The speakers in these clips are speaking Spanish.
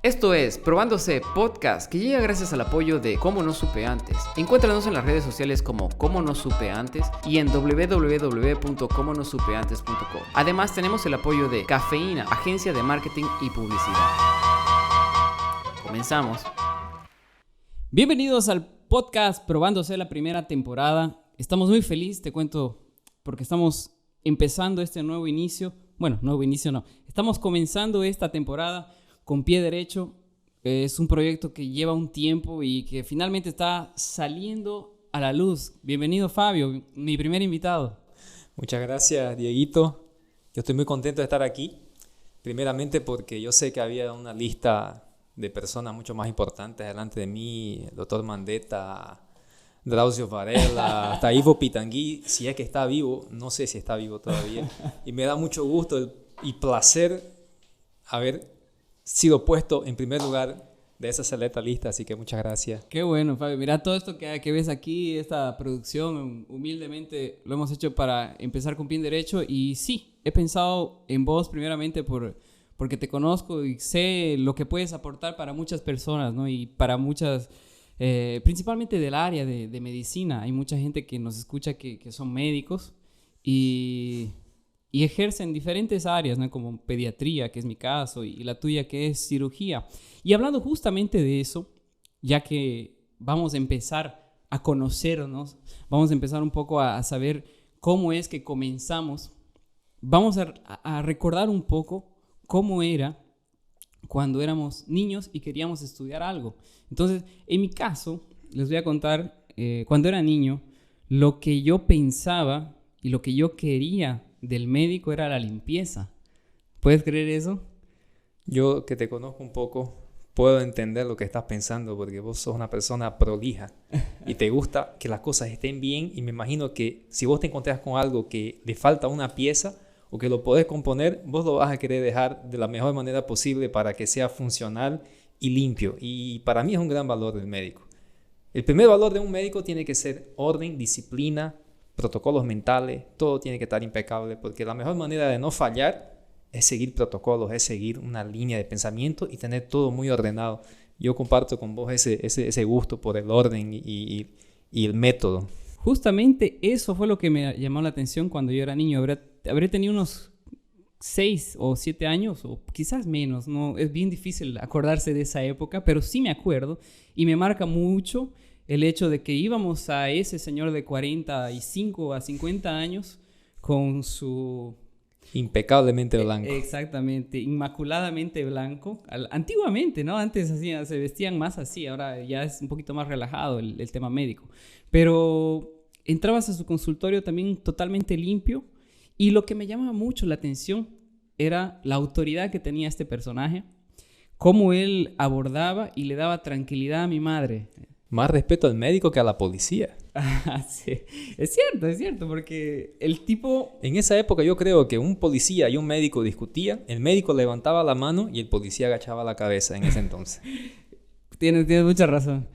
Esto es Probándose Podcast, que llega gracias al apoyo de Cómo No Supe Antes. Encuéntranos en las redes sociales como Cómo No Supe Antes y en www.comonosupeantes.com. Además tenemos el apoyo de Cafeína, agencia de marketing y publicidad. Comenzamos. Bienvenidos al podcast Probándose la primera temporada. Estamos muy felices, te cuento, porque estamos empezando este nuevo inicio. Bueno, nuevo inicio no. Estamos comenzando esta temporada con pie derecho. Es un proyecto que lleva un tiempo y que finalmente está saliendo a la luz. Bienvenido, Fabio, mi primer invitado. Muchas gracias, Dieguito. Yo estoy muy contento de estar aquí. Primeramente porque yo sé que había una lista de personas mucho más importantes delante de mí. El doctor Mandetta, Drauzio Varela, hasta Ivo Pitangui, si es que está vivo. No sé si está vivo todavía. Y me da mucho gusto y placer haber sido puesto en primer lugar de esa selecta lista, así que muchas gracias. Qué bueno, Fabio. Mira, todo esto que ves aquí, esta producción, humildemente lo hemos hecho para empezar con pie derecho. Y sí, he pensado en vos primeramente porque te conozco y sé lo que puedes aportar para muchas personas, ¿no? Y para muchas, principalmente del área de medicina. Hay mucha gente que nos escucha que son médicos y ejercen diferentes áreas, ¿no? Como pediatría, que es mi caso, y la tuya, que es cirugía. Y hablando justamente de eso, ya que vamos a empezar a conocernos, vamos a empezar un poco a saber cómo es que comenzamos, vamos a recordar un poco cómo era cuando éramos niños y queríamos estudiar algo. Entonces, en mi caso, les voy a contar, cuando era niño, lo que yo pensaba y lo que yo quería del médico era la limpieza. ¿Puedes creer eso? Yo, que te conozco un poco, puedo entender lo que estás pensando porque vos sos una persona prolija y te gusta que las cosas estén bien, y me imagino que si vos te encontrás con algo que le falta una pieza o que lo podés componer, vos lo vas a querer dejar de la mejor manera posible para que sea funcional y limpio. Y para mí es un gran valor del médico. El primer valor de un médico tiene que ser orden, disciplina, protocolos mentales. Todo tiene que estar impecable, porque la mejor manera de no fallar es seguir protocolos, es seguir una línea de pensamiento y tener todo muy ordenado. Yo comparto con vos ese gusto por el orden y el método. Justamente eso fue lo que me llamó la atención cuando yo era niño. Habré tenido unos 6 o 7 años, o quizás menos, ¿no? Es bien difícil acordarse de esa época, pero sí me acuerdo y me marca mucho el hecho de que íbamos a ese señor de 45 a 50 años con su... Impecablemente blanco. Exactamente, inmaculadamente blanco. Antiguamente, ¿no? Antes se vestían más así, ahora ya es un poquito más relajado el tema médico. Pero entrabas a su consultorio también totalmente limpio, y lo que me llamaba mucho la atención era la autoridad que tenía este personaje, cómo él abordaba y le daba tranquilidad a mi madre. Más respeto al médico que a la policía. Sí. Es cierto, porque el tipo... En esa época yo creo que un policía y un médico discutían, el médico levantaba la mano y el policía agachaba la cabeza en ese entonces. Tienes mucha razón.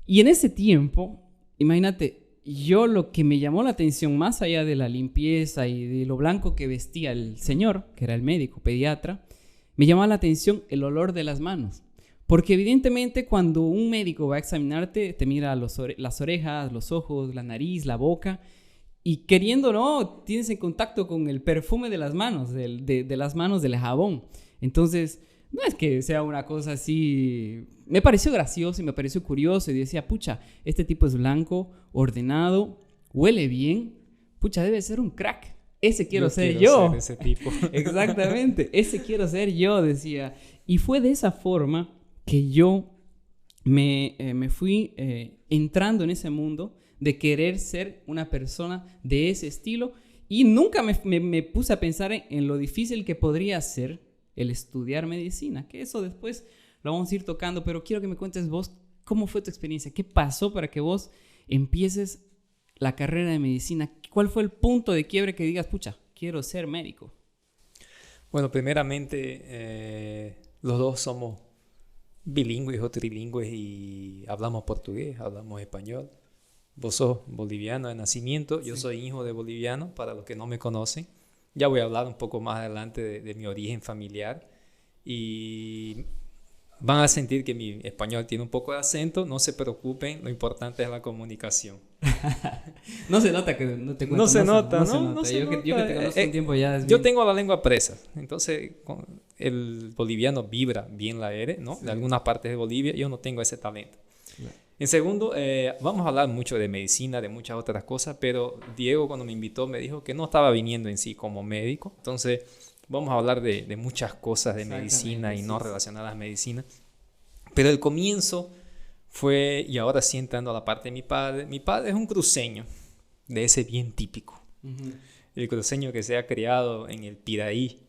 Y en ese tiempo, imagínate, yo lo que me llamó la atención, más allá de la limpieza y de lo blanco que vestía el señor, que era el médico pediatra, me llamó la atención el olor de las manos. Porque evidentemente cuando un médico va a examinarte, te mira las orejas, los ojos, la nariz, la boca, y queriendo o no, tienes en contacto con el perfume de las manos, de las manos del jabón. Entonces, no es que sea una cosa así... Me pareció gracioso y me pareció curioso, y decía, pucha, este tipo es blanco, ordenado, huele bien, pucha, debe ser un crack. Ese quiero ser yo. Ser ese tipo. Exactamente, ese quiero ser yo, decía. Y fue de esa forma que yo me fui entrando en ese mundo de querer ser una persona de ese estilo, y nunca me puse a pensar en lo difícil que podría ser el estudiar medicina, que eso después lo vamos a ir tocando, pero quiero que me cuentes vos cómo fue tu experiencia, qué pasó para que vos empieces la carrera de medicina, cuál fue el punto de quiebre que digas, pucha, quiero ser médico. Bueno, primeramente los dos somos bilingües o trilingües y hablamos portugués, hablamos español. Vos sos boliviano de nacimiento, yo soy hijo de boliviano, para los que no me conocen. Ya voy a hablar un poco más adelante de mi origen familiar. Y van a sentir que mi español tiene un poco de acento. No se preocupen, lo importante es la comunicación. No se nota que no te cuento. No se nota, ¿no? No se nota. Yo que te conozco un tiempo ya. Yo tengo la lengua presa, entonces el boliviano vibra bien la R, ¿no? Sí. De algunas partes de Bolivia yo no tengo ese talento. Claro. En segundo, vamos a hablar mucho de medicina, de muchas otras cosas, pero Diego cuando me invitó me dijo que no estaba viniendo en sí como médico, entonces vamos a hablar de muchas cosas de medicina y no relacionadas a medicina. Pero el comienzo fue, y ahora sí entrando a la parte de mi padre es un cruceño, de ese bien típico. Uh-huh. El cruceño que se ha criado en el Piraí,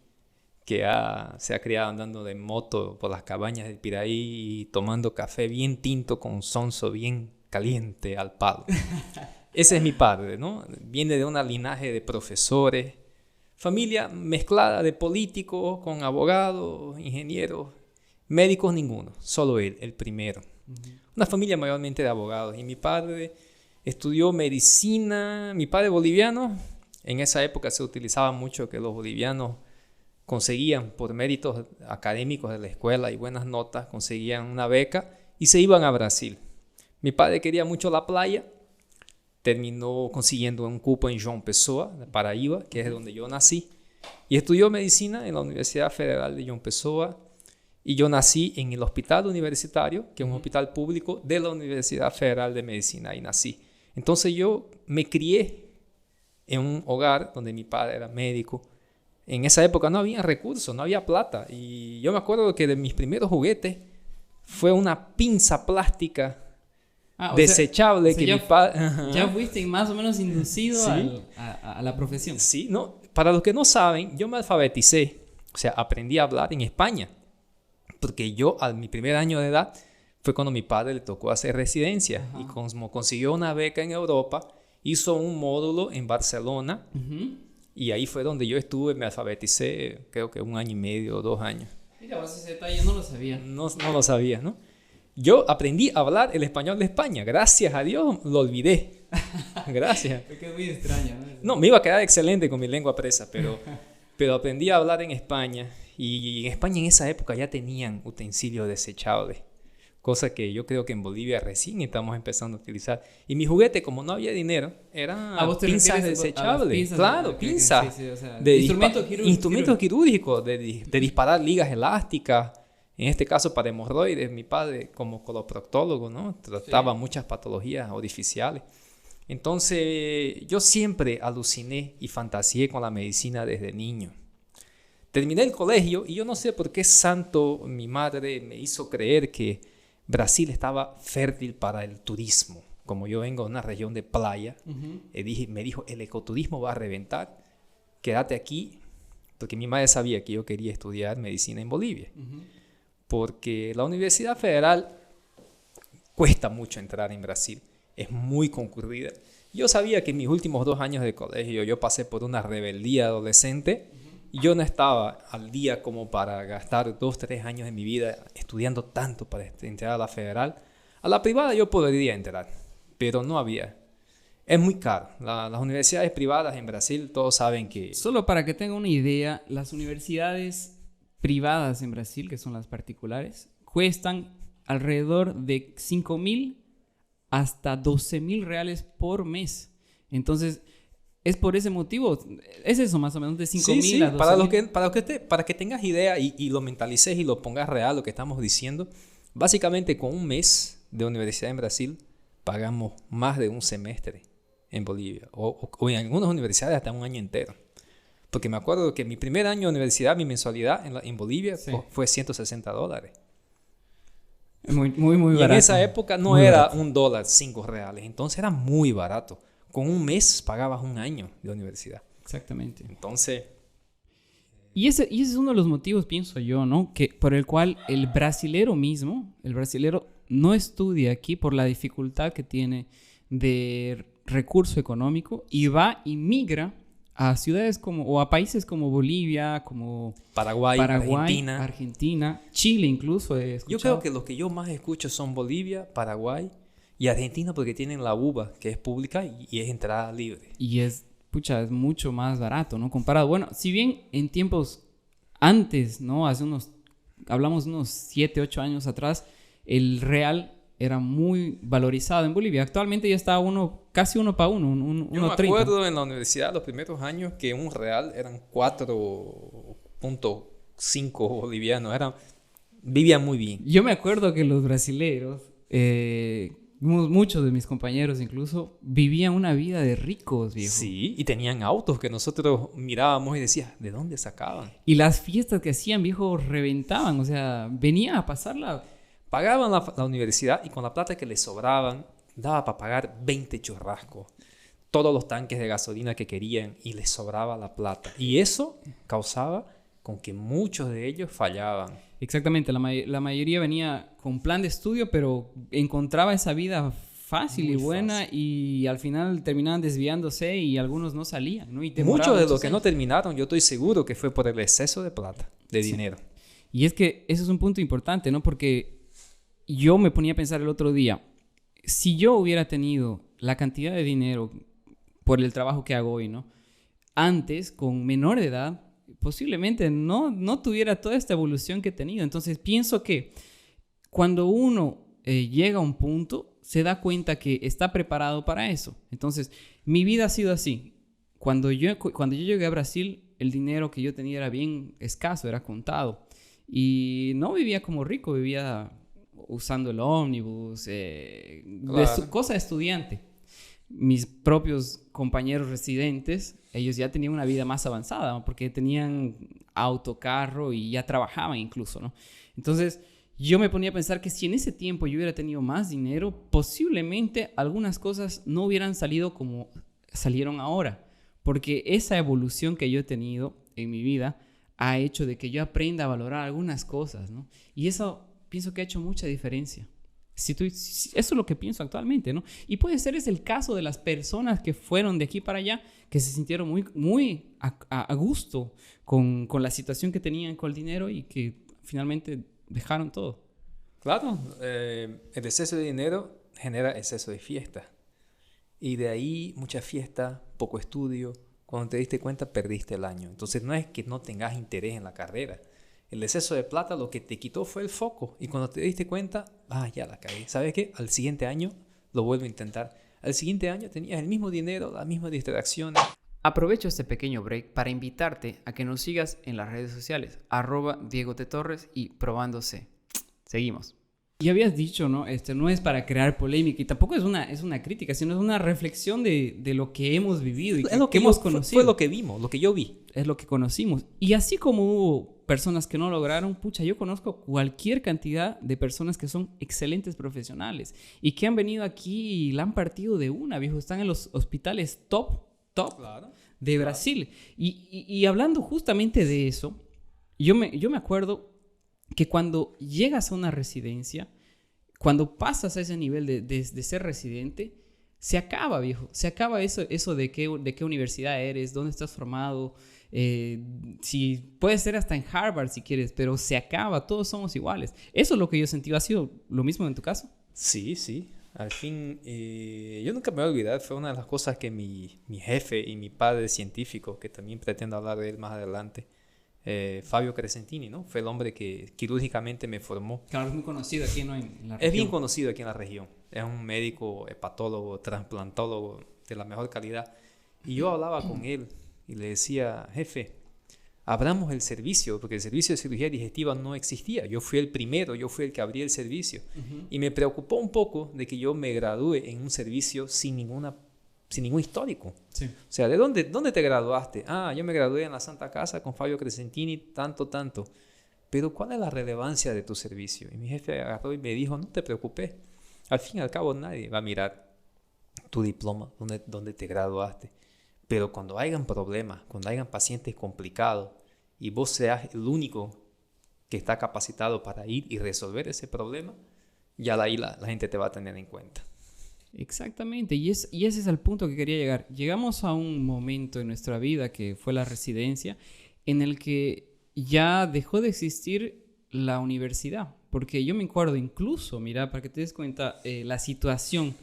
que se ha criado andando de moto por las cabañas del Piraí y tomando café bien tinto con sonso bien caliente al palo. Ese es mi padre, ¿no? Viene de un linaje de profesores, familia mezclada de políticos con abogados, ingenieros, médicos ninguno, solo él, el primero. Uh-huh. Una familia mayormente de abogados. Y mi padre estudió medicina, mi padre boliviano. En esa época se utilizaba mucho que los bolivianos conseguían por méritos académicos de la escuela y buenas notas, conseguían una beca y se iban a Brasil. Mi padre quería mucho la playa, terminó consiguiendo un cupo en João Pessoa, Paraíba, que es donde yo nací, y estudió medicina en la Universidad Federal de João Pessoa, y yo nací en el hospital universitario, que es un hospital público de la Universidad Federal de Medicina, ahí nací. Entonces yo me crié en un hogar donde mi padre era médico. En esa época no había recursos, no había plata. Y yo me acuerdo que de mis primeros juguetes fue una pinza plástica desechable. Que mi padre... Ya fuiste más o menos inducido ¿sí? a la profesión. Sí, no. Para los que no saben, yo me alfabeticé. O sea, aprendí a hablar en España. Porque yo, a mi primer año de edad, fue cuando mi padre le tocó hacer residencia. Uh-huh. Y como consiguió una beca en Europa, hizo un módulo en Barcelona. Uh-huh. Y ahí fue donde yo estuve, me alfabeticé, creo que 1 año y medio o 2 años. Mira, vos ese detalle no lo sabía. No lo sabía, ¿no? Yo aprendí a hablar el español de España. Gracias a Dios lo olvidé. Gracias. Me quedó muy extraño, ¿no? No, me iba a quedar excelente con mi lengua presa, pero aprendí a hablar en España. Y en España en esa época ya tenían utensilios desechables. Cosa que yo creo que en Bolivia recién estamos empezando a utilizar. Y mi juguete, como no había dinero, eran pinzas desechables. Claro, pinzas. Sí, o sea, de instrumentos quirúrgicos, de disparar ligas elásticas. En este caso para hemorroides. Mi padre, como coloproctólogo, ¿no? Trataba muchas patologías orificiales. Entonces, yo siempre aluciné y fantaseé con la medicina desde niño. Terminé el colegio y yo no sé por qué santo mi madre me hizo creer que Brasil estaba fértil para el turismo. Como yo vengo de una región de playa, uh-huh. Me dijo, el ecoturismo va a reventar, quédate aquí, porque mi madre sabía que yo quería estudiar medicina en Bolivia. Uh-huh. Porque la Universidad Federal cuesta mucho entrar en Brasil, es muy concurrida. Yo sabía que en mis últimos 2 años de colegio yo pasé por una rebeldía adolescente. Yo no estaba al día como para gastar 2-3 años de mi vida estudiando tanto para entrar a la federal. A la privada yo podría entrar, pero no había. Es muy caro. Las universidades privadas en Brasil, todos saben que... Solo para que tengan una idea, las universidades privadas en Brasil, que son las particulares, cuestan alrededor de 5.000 hasta 12.000 reales por mes. Entonces... Es por ese motivo, es eso más o menos de 5.000 a 12.000. Para que tengas idea y lo mentalices y lo pongas real lo que estamos diciendo, básicamente con un mes de universidad en Brasil pagamos más de un semestre en Bolivia o en algunas universidades hasta un año entero. Porque me acuerdo que mi primer año de universidad, mi mensualidad en Bolivia fue $160. Muy barato. Y en esa época no era $1, 5 reales, entonces era muy barato. Con un mes pagabas 1 año de universidad. Exactamente. Entonces... Y ese es uno de los motivos, pienso yo, ¿no? Que por el cual el brasilero no estudia aquí por la dificultad que tiene de recurso económico y va y migra a ciudades o a países como Bolivia, como Paraguay, Argentina, Chile incluso. Yo creo que los que yo más escucho son Bolivia, Paraguay y Argentina porque tienen la UBA, que es pública y es entrada libre. Y es mucho más barato, ¿no? Comparado, bueno, si bien en tiempos antes, ¿no? Hace unos hablamos unos 7, 8 años atrás, el real era muy valorizado en Bolivia. Actualmente ya está casi 1 para 1, Yo me 1.30. acuerdo en la universidad los primeros años que un real eran 4.5 bolivianos. Vivían muy bien. Yo me acuerdo que los brasileros, muchos de mis compañeros incluso, vivían una vida de ricos, viejo. Sí, y tenían autos que nosotros mirábamos y decíamos, ¿de dónde sacaban? Y las fiestas que hacían, viejo, reventaban. O sea, venían a pasarla. Pagaban la universidad y con la plata que les sobraban, daba para pagar 20 churrascos. Todos los tanques de gasolina que querían y les sobraba la plata. Y eso causaba con que muchos de ellos fallaban. Exactamente, la mayoría venía con plan de estudio, pero encontraba esa vida fácil Muy y buena fácil. y al final terminaban desviándose y algunos no salían, ¿no? Y Muchos de los muchos que no años. terminaron, yo estoy seguro que fue por el exceso de plata, de dinero. Y es que eso es un punto importante, ¿no? Porque yo me ponía a pensar el otro día, si yo hubiera tenido la cantidad de dinero por el trabajo que hago hoy, ¿no? Antes, con menor edad, posiblemente no tuviera toda esta evolución que he tenido. Entonces pienso que cuando uno llega a un punto, se da cuenta que está preparado para eso. Entonces, mi vida ha sido así. Cuando yo llegué a Brasil, el dinero que yo tenía era bien escaso, era contado. Y no vivía como rico, vivía usando el ómnibus, Claro. cosa de estudiante. Mis propios compañeros residentes, ellos ya tenían una vida más avanzada, ¿no? Porque tenían auto, carro y ya trabajaban incluso, ¿no? Entonces, yo me ponía a pensar que si en ese tiempo yo hubiera tenido más dinero, posiblemente algunas cosas no hubieran salido como salieron ahora. Porque esa evolución que yo he tenido en mi vida ha hecho de que yo aprenda a valorar algunas cosas, ¿no? Y eso pienso que ha hecho mucha diferencia. Eso es lo que pienso actualmente, ¿no? Y puede ser es el caso de las personas que fueron de aquí para allá, que se sintieron muy a gusto con la situación que tenían con el dinero y que finalmente dejaron todo. Claro, el exceso de dinero genera exceso de fiesta. Y de ahí mucha fiesta, poco estudio. Cuando te diste cuenta, perdiste el año. Entonces no es que no tengas interés en la carrera. El exceso de plata lo que te quitó fue el foco. Y cuando te diste cuenta, ya la cagué. ¿Sabes qué? Al siguiente año lo vuelvo a intentar. Al siguiente año tenías el mismo dinero, las mismas distracciones. Aprovecho este pequeño break para invitarte a que nos sigas en las redes sociales, @DiegoTTorres y probándose. Seguimos. Y habías dicho, ¿no? No es para crear polémica y tampoco es una crítica, sino es una reflexión de lo que hemos vivido y Es lo que hemos fue conocido. lo que vimos, lo que yo vi. Es lo que conocimos. Y así como hubo personas que no lograron, pucha, yo conozco cualquier cantidad de personas que son excelentes profesionales y que han venido aquí y la han partido de una, viejo. Están en los hospitales top Claro. de Brasil. Y hablando justamente de eso, yo me acuerdo que cuando llegas a una residencia, cuando pasas a ese nivel de ser residente, se acaba, viejo. Se acaba eso de qué universidad eres, dónde estás formado. Si puede ser hasta en Harvard si quieres, pero se acaba, todos somos iguales. Eso es lo que yo sentí. ¿Ha sido lo mismo en tu caso? Sí, sí. Al fin, yo nunca me voy a olvidar, fue una de las cosas que mi jefe y mi padre científico, que también pretendo hablar de él más adelante, Fabio Crescentini, ¿no? Fue el hombre que quirúrgicamente me formó. Claro, es muy conocido aquí, ¿no? En la Es región. bien conocido aquí en la región. Es un médico hepatólogo, trasplantólogo de la mejor calidad. Y yo hablaba con él y le decía, jefe, abramos el servicio, porque el servicio de cirugía digestiva no existía. Yo fui el primero, yo fui el que abrí el servicio. Y me preocupó un poco de que yo me gradúe en un servicio sin ningún histórico. Sí. O sea, ¿de dónde te graduaste? Yo me gradué en la Santa Casa con Fabio Crescentini, tanto. Pero ¿cuál es la relevancia de tu servicio? Y mi jefe agarró y me dijo, no te preocupes. Al fin y al cabo nadie va a mirar tu diploma, dónde te graduaste. Pero cuando hayan problemas, cuando hayan pacientes complicados y vos seas el único que está capacitado para ir y resolver ese problema, ya ahí la gente te va a tener en cuenta. Exactamente, y ese es el punto que quería llegar. Llegamos a un momento en nuestra vida que fue la residencia en el que ya dejó de existir la universidad, porque yo me acuerdo incluso, mira, para que te des cuenta la situación,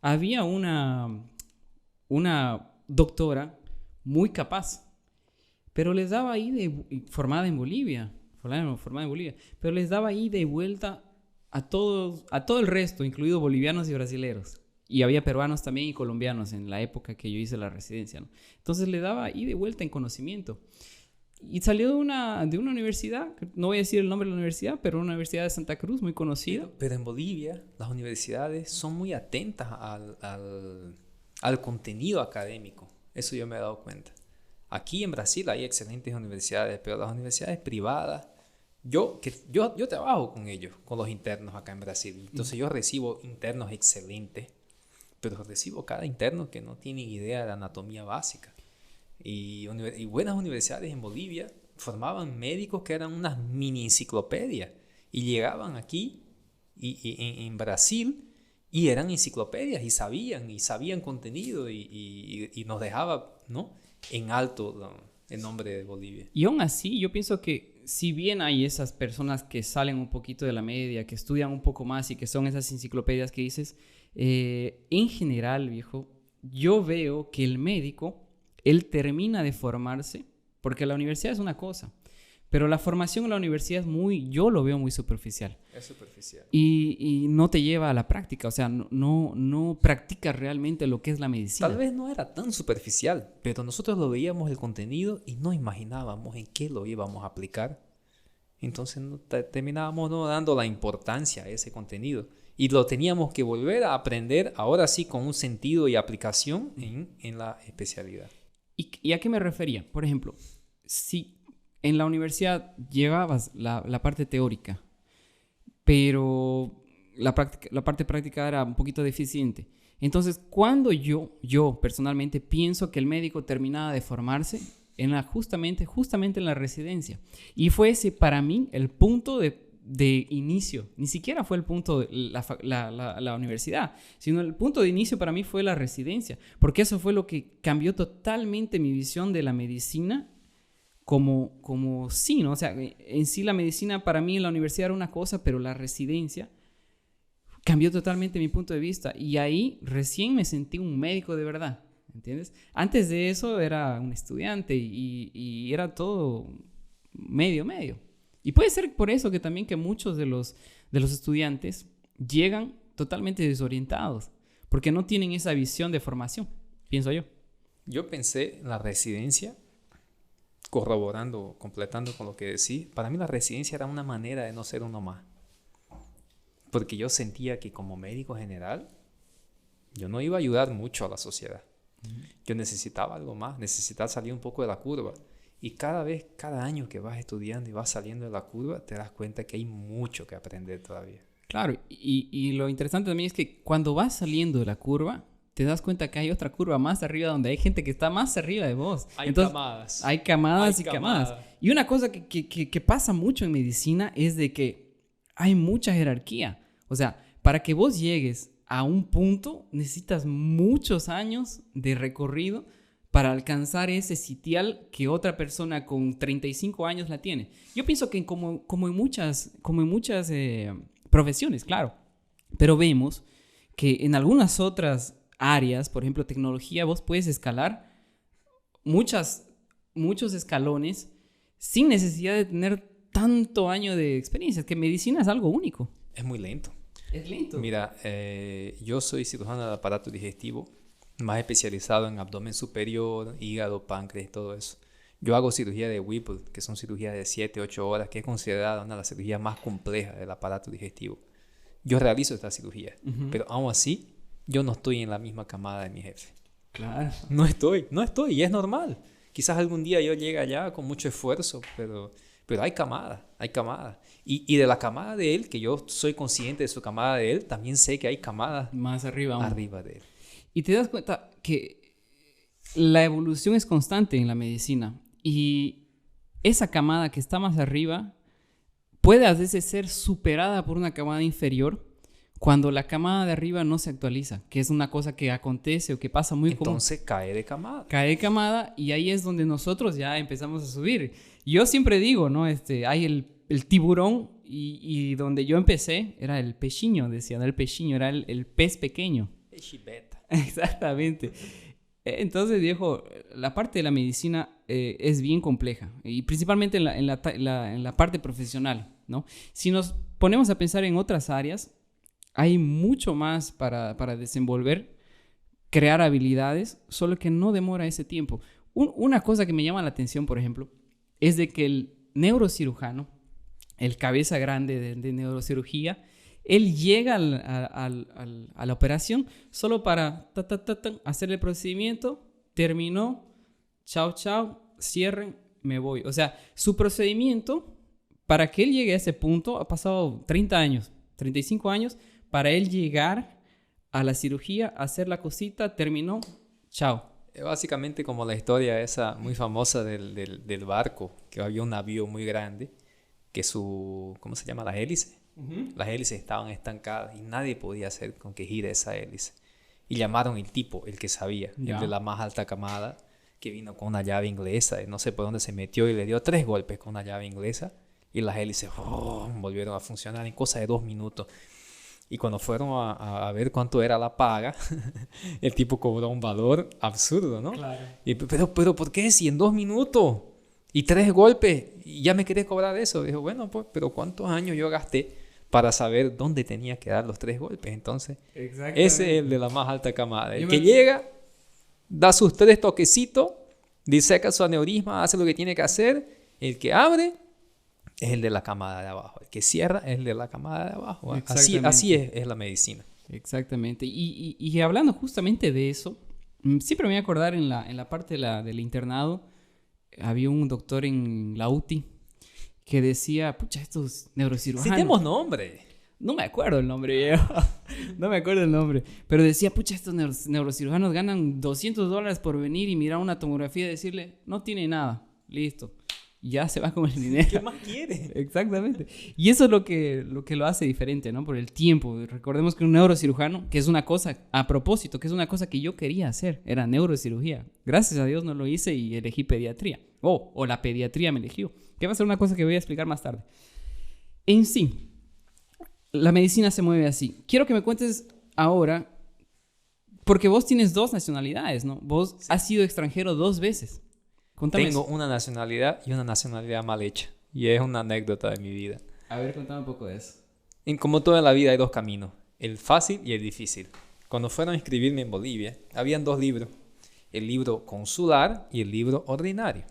había una doctora muy capaz, pero les daba ahí formada en Bolivia, formada en Bolivia, pero les daba ida y vuelta a todo el resto, incluidos bolivianos y brasileros. Y había peruanos también y colombianos en la época que yo hice la residencia, ¿no? Entonces le daba ida y vuelta en conocimiento. Y salió de una universidad, no voy a decir el nombre de la universidad, pero una universidad de Santa Cruz muy conocida. Pero en Bolivia las universidades son muy atentas al contenido académico. Eso yo me he dado cuenta. Aquí en Brasil hay excelentes universidades, pero las universidades privadas, yo trabajo con ellos, con los internos acá en Brasil. Entonces yo recibo internos excelentes, pero recibo cada interno que no tiene idea de anatomía básica. Y buenas universidades en Bolivia formaban médicos que eran unas mini enciclopedias y llegaban aquí en Brasil y eran enciclopedias y sabían contenido y nos dejaba, ¿no?, en alto el nombre de Bolivia. Y aún así yo pienso que si bien hay esas personas que salen un poquito de la media, que estudian un poco más y que son esas enciclopedias que dices, en general, viejo, yo veo que el médico, él termina de formarse, porque la universidad es una cosa, pero la formación en la universidad yo lo veo muy superficial. Es superficial. Y no te lleva a la práctica, o sea, no practicas realmente lo que es la medicina. Tal vez no era tan superficial, pero nosotros lo veíamos el contenido y no imaginábamos en qué lo íbamos a aplicar. Entonces terminábamos no dando la importancia a ese contenido. Y lo teníamos que volver a aprender, ahora sí, con un sentido y aplicación en la especialidad. ¿Y a qué me refería? Por ejemplo, si en la universidad llevabas la parte teórica, pero la parte práctica era un poquito deficiente. Entonces, cuando yo personalmente pienso que el médico terminaba de formarse justamente en la residencia. Y fue ese para mí el punto de inicio. Ni siquiera fue el punto de la universidad, sino el punto de inicio para mí fue la residencia, porque eso fue lo que cambió totalmente mi visión de la medicina como sí, ¿no? O sea, en sí la medicina para mí en la universidad era una cosa, pero la residencia cambió totalmente mi punto de vista y ahí recién me sentí un médico de verdad, ¿entiendes? Antes de eso era un estudiante y era todo medio. Y puede ser por eso que también que muchos de los estudiantes llegan totalmente desorientados, porque no tienen esa visión de formación, pienso yo. Yo pensé en la residencia, completando con lo que decís, para mí la residencia era una manera de no ser uno más. Porque yo sentía que como médico general, yo no iba a ayudar mucho a la sociedad. Yo necesitaba algo más, necesitaba salir un poco de la curva. Y cada año que vas estudiando y vas saliendo de la curva, te das cuenta que hay mucho que aprender todavía. Claro, y lo interesante también es que cuando vas saliendo de la curva, te das cuenta que hay otra curva más arriba donde hay gente que está más arriba de vos. Entonces, camadas. Hay camadas y camadas. Y una cosa que pasa mucho en medicina es de que hay mucha jerarquía. O sea, para que vos llegues a un punto, necesitas muchos años de recorrido para alcanzar ese sitial que otra persona con 35 años la tiene. Yo pienso que como en muchas profesiones, claro. Pero vemos que en algunas otras áreas, por ejemplo, tecnología, vos puedes escalar muchos escalones sin necesidad de tener tanto año de experiencia. Es que medicina es algo único. Es muy lento. Es lento. Mira, yo soy cirujano del aparato digestivo, más especializado en abdomen superior, hígado, páncreas y todo eso. Yo hago cirugía de Whipple, que son cirugías de 7-8 horas, que es considerada una de las cirugías más complejas del aparato digestivo. Yo realizo esta cirugía, pero aún así, yo no estoy en la misma camada de mi jefe. Claro. No estoy, y es normal. Quizás algún día yo llegue allá con mucho esfuerzo, pero hay camadas. Y de la camada de él, que yo soy consciente de su camada de él, también sé que hay camadas más arriba de él. Y te das cuenta que la evolución es constante en la medicina. Y esa camada que está más arriba puede a veces ser superada por una camada inferior cuando la camada de arriba no se actualiza, que es una cosa que acontece o que pasa muy común. Entonces cae de camada. Cae de camada y ahí es donde nosotros ya empezamos a subir. Yo siempre digo, ¿no? Hay el tiburón y donde yo empecé era el pechinho, decían, el pechinho, era el pez pequeño. Pechibeta. Exactamente. Entonces, viejo, la parte de la medicina es bien compleja y principalmente en la parte profesional, ¿no? Si nos ponemos a pensar en otras áreas, hay mucho más para desenvolver, crear habilidades, solo que no demora ese tiempo. Una cosa que me llama la atención, por ejemplo, es de que el neurocirujano, el cabeza grande de neurocirugía, él llega a la operación solo para hacer el procedimiento, terminó, chao, chao, cierren, me voy. O sea, su procedimiento, para que él llegue a ese punto, ha pasado 30 años, 35 años, para él llegar a la cirugía, hacer la cosita, terminó, chao. Es básicamente como la historia esa muy famosa del barco, que había un navío muy grande, que ¿cómo se llama? Las hélices. Las hélices estaban estancadas y nadie podía hacer con que gire esa hélice. Y llamaron el tipo, el que sabía, el de la más alta camada, que vino con una llave inglesa, y no sé por dónde se metió y le dio 3 golpes con una llave inglesa y las hélices volvieron a funcionar en cosa de 2 minutos. Y cuando fueron a ver cuánto era la paga, el tipo cobró un valor absurdo, ¿no? Claro. Pero ¿por qué? Si en 2 minutos y 3 golpes y ya me querés cobrar eso. Dijo, bueno, pues, pero ¿cuántos años yo gasté para saber dónde tenía que dar los 3 golpes? Entonces, ese es el de la más alta camada. El que llega, da sus 3 toquecitos, diseca su aneurisma, hace lo que tiene que hacer. El que abre es el de la camada de abajo. El que cierra es el de la camada de abajo. Así es la medicina. Exactamente. Y hablando justamente de eso, siempre me voy a acordar en la parte del internado, había un doctor en la UTI que decía, pucha, estos neurocirujanos... Citemos nombre. No me acuerdo el nombre, viejo. No me acuerdo el nombre. Pero decía, pucha, estos neurocirujanos ganan $200 por venir y mirar una tomografía y decirle, no tiene nada, listo. Ya se va con el dinero. ¿Qué más quiere? Exactamente. Y eso es lo que lo hace diferente, ¿no? Por el tiempo. Recordemos que un neurocirujano, que es una cosa, a propósito, que es una cosa que yo quería hacer, era neurocirugía. Gracias a Dios no lo hice y elegí pediatría. O la pediatría me eligió. Que va a ser una cosa que voy a explicar más tarde. En sí, la medicina se mueve así. Quiero que me cuentes ahora, porque vos tienes 2 nacionalidades, ¿no? Vos has sido extranjero 2 veces. Contame Tengo eso. una nacionalidad y una nacionalidad mal hecha. Y es una anécdota de mi vida. A ver, contame un poco de eso. Como toda la vida hay 2 caminos. El fácil y el difícil. Cuando fueron a inscribirme en Bolivia, habían 2 libros. El libro consular y el libro ordinario.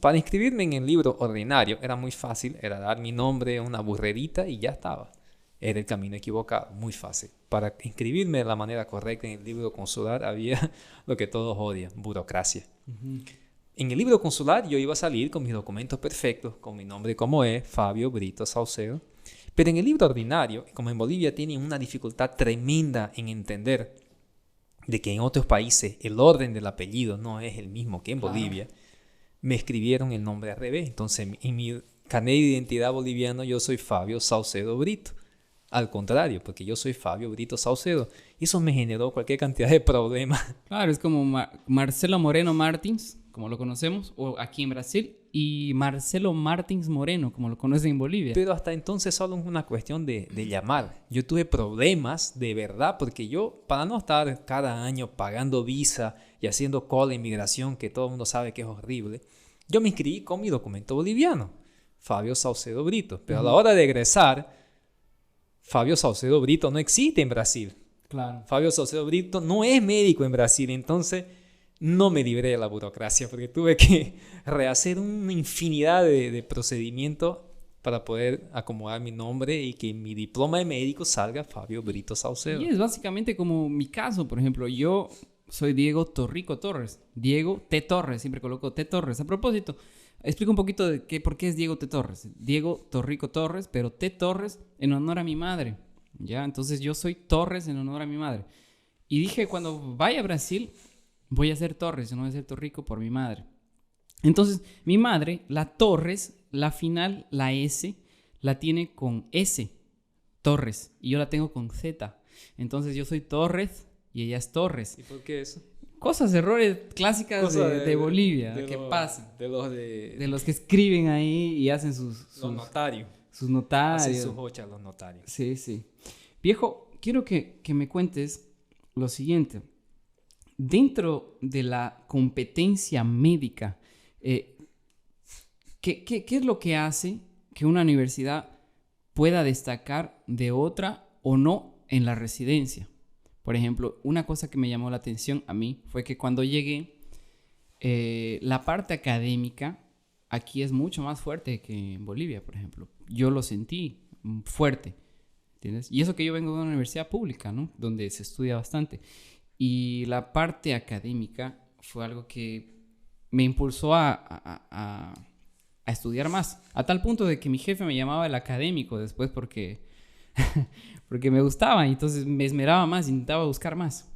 Para inscribirme en el libro ordinario era muy fácil. Era dar mi nombre, una burrerita y ya estaba. Era el camino equivocado. Muy fácil. Para inscribirme de la manera correcta en el libro consular había lo que todos odian. Burocracia. En el libro consular yo iba a salir con mis documentos perfectos, con mi nombre como es, Fabio Brito Saucedo. Pero en el libro ordinario, como en Bolivia tienen una dificultad tremenda en entender de que en otros países el orden del apellido no es el mismo que en Bolivia, me escribieron el nombre al revés. Entonces en mi carnet de identidad boliviano yo soy Fabio Saucedo Brito. Al contrario, porque yo soy Fabio Brito Saucedo. Y eso me generó cualquier cantidad de problemas. Claro, es como Marcelo Moreno Martins, como lo conocemos, o aquí en Brasil, y Marcelo Martins Moreno, como lo conocen en Bolivia. Pero hasta entonces solo es una cuestión de llamar. Yo tuve problemas de verdad, porque yo, para no estar cada año pagando visa y haciendo cola de inmigración, que todo el mundo sabe que es horrible, yo me inscribí con mi documento boliviano, Fabio Saucedo Brito. Pero a la hora de egresar, Fabio Saucedo Brito no existe en Brasil. Claro. Fabio Saucedo Brito no es médico en Brasil, entonces no me libré de la burocracia porque tuve que rehacer una infinidad de procedimientos para poder acomodar mi nombre y que mi diploma de médico salga Fabio Brito Saucedo. Y es básicamente como mi caso, por ejemplo, yo soy Diego Torrico Torres. Diego T. Torres, siempre coloco T. Torres. A propósito, explico un poquito de por qué es Diego T. Torres. Diego Torrico Torres, pero T. Torres en honor a mi madre. ¿Ya? Entonces yo soy Torres en honor a mi madre. Y dije, cuando vaya a Brasil, voy a ser Torres, no voy a ser Torrico por mi madre. Entonces, mi madre, la Torres, la final, la S, la tiene con S, Torres. Y yo la tengo con Z. Entonces yo soy Torres y ella es Torres. ¿Y por qué eso? Cosas, errores clásicas de Bolivia, que pasan. De los que escriben ahí y hacen sus notarios. Sus notarios. Hacen sus hochas los notarios. Sí, sí. Viejo, quiero que me cuentes lo siguiente. dentro de la competencia médica, ¿qué es lo que hace que una universidad pueda destacar de otra o no en la residencia? Por ejemplo, una cosa que me llamó la atención a mí fue que cuando llegué, la parte académica aquí es mucho más fuerte que en Bolivia, por ejemplo. Yo lo sentí fuerte, ¿entiendes? Y eso que yo vengo de una universidad pública, ¿no? Donde se estudia bastante. Y la parte académica fue algo que me impulsó a estudiar más. A tal punto de que mi jefe me llamaba el académico después porque me gustaba. Y entonces me esmeraba más, intentaba buscar más.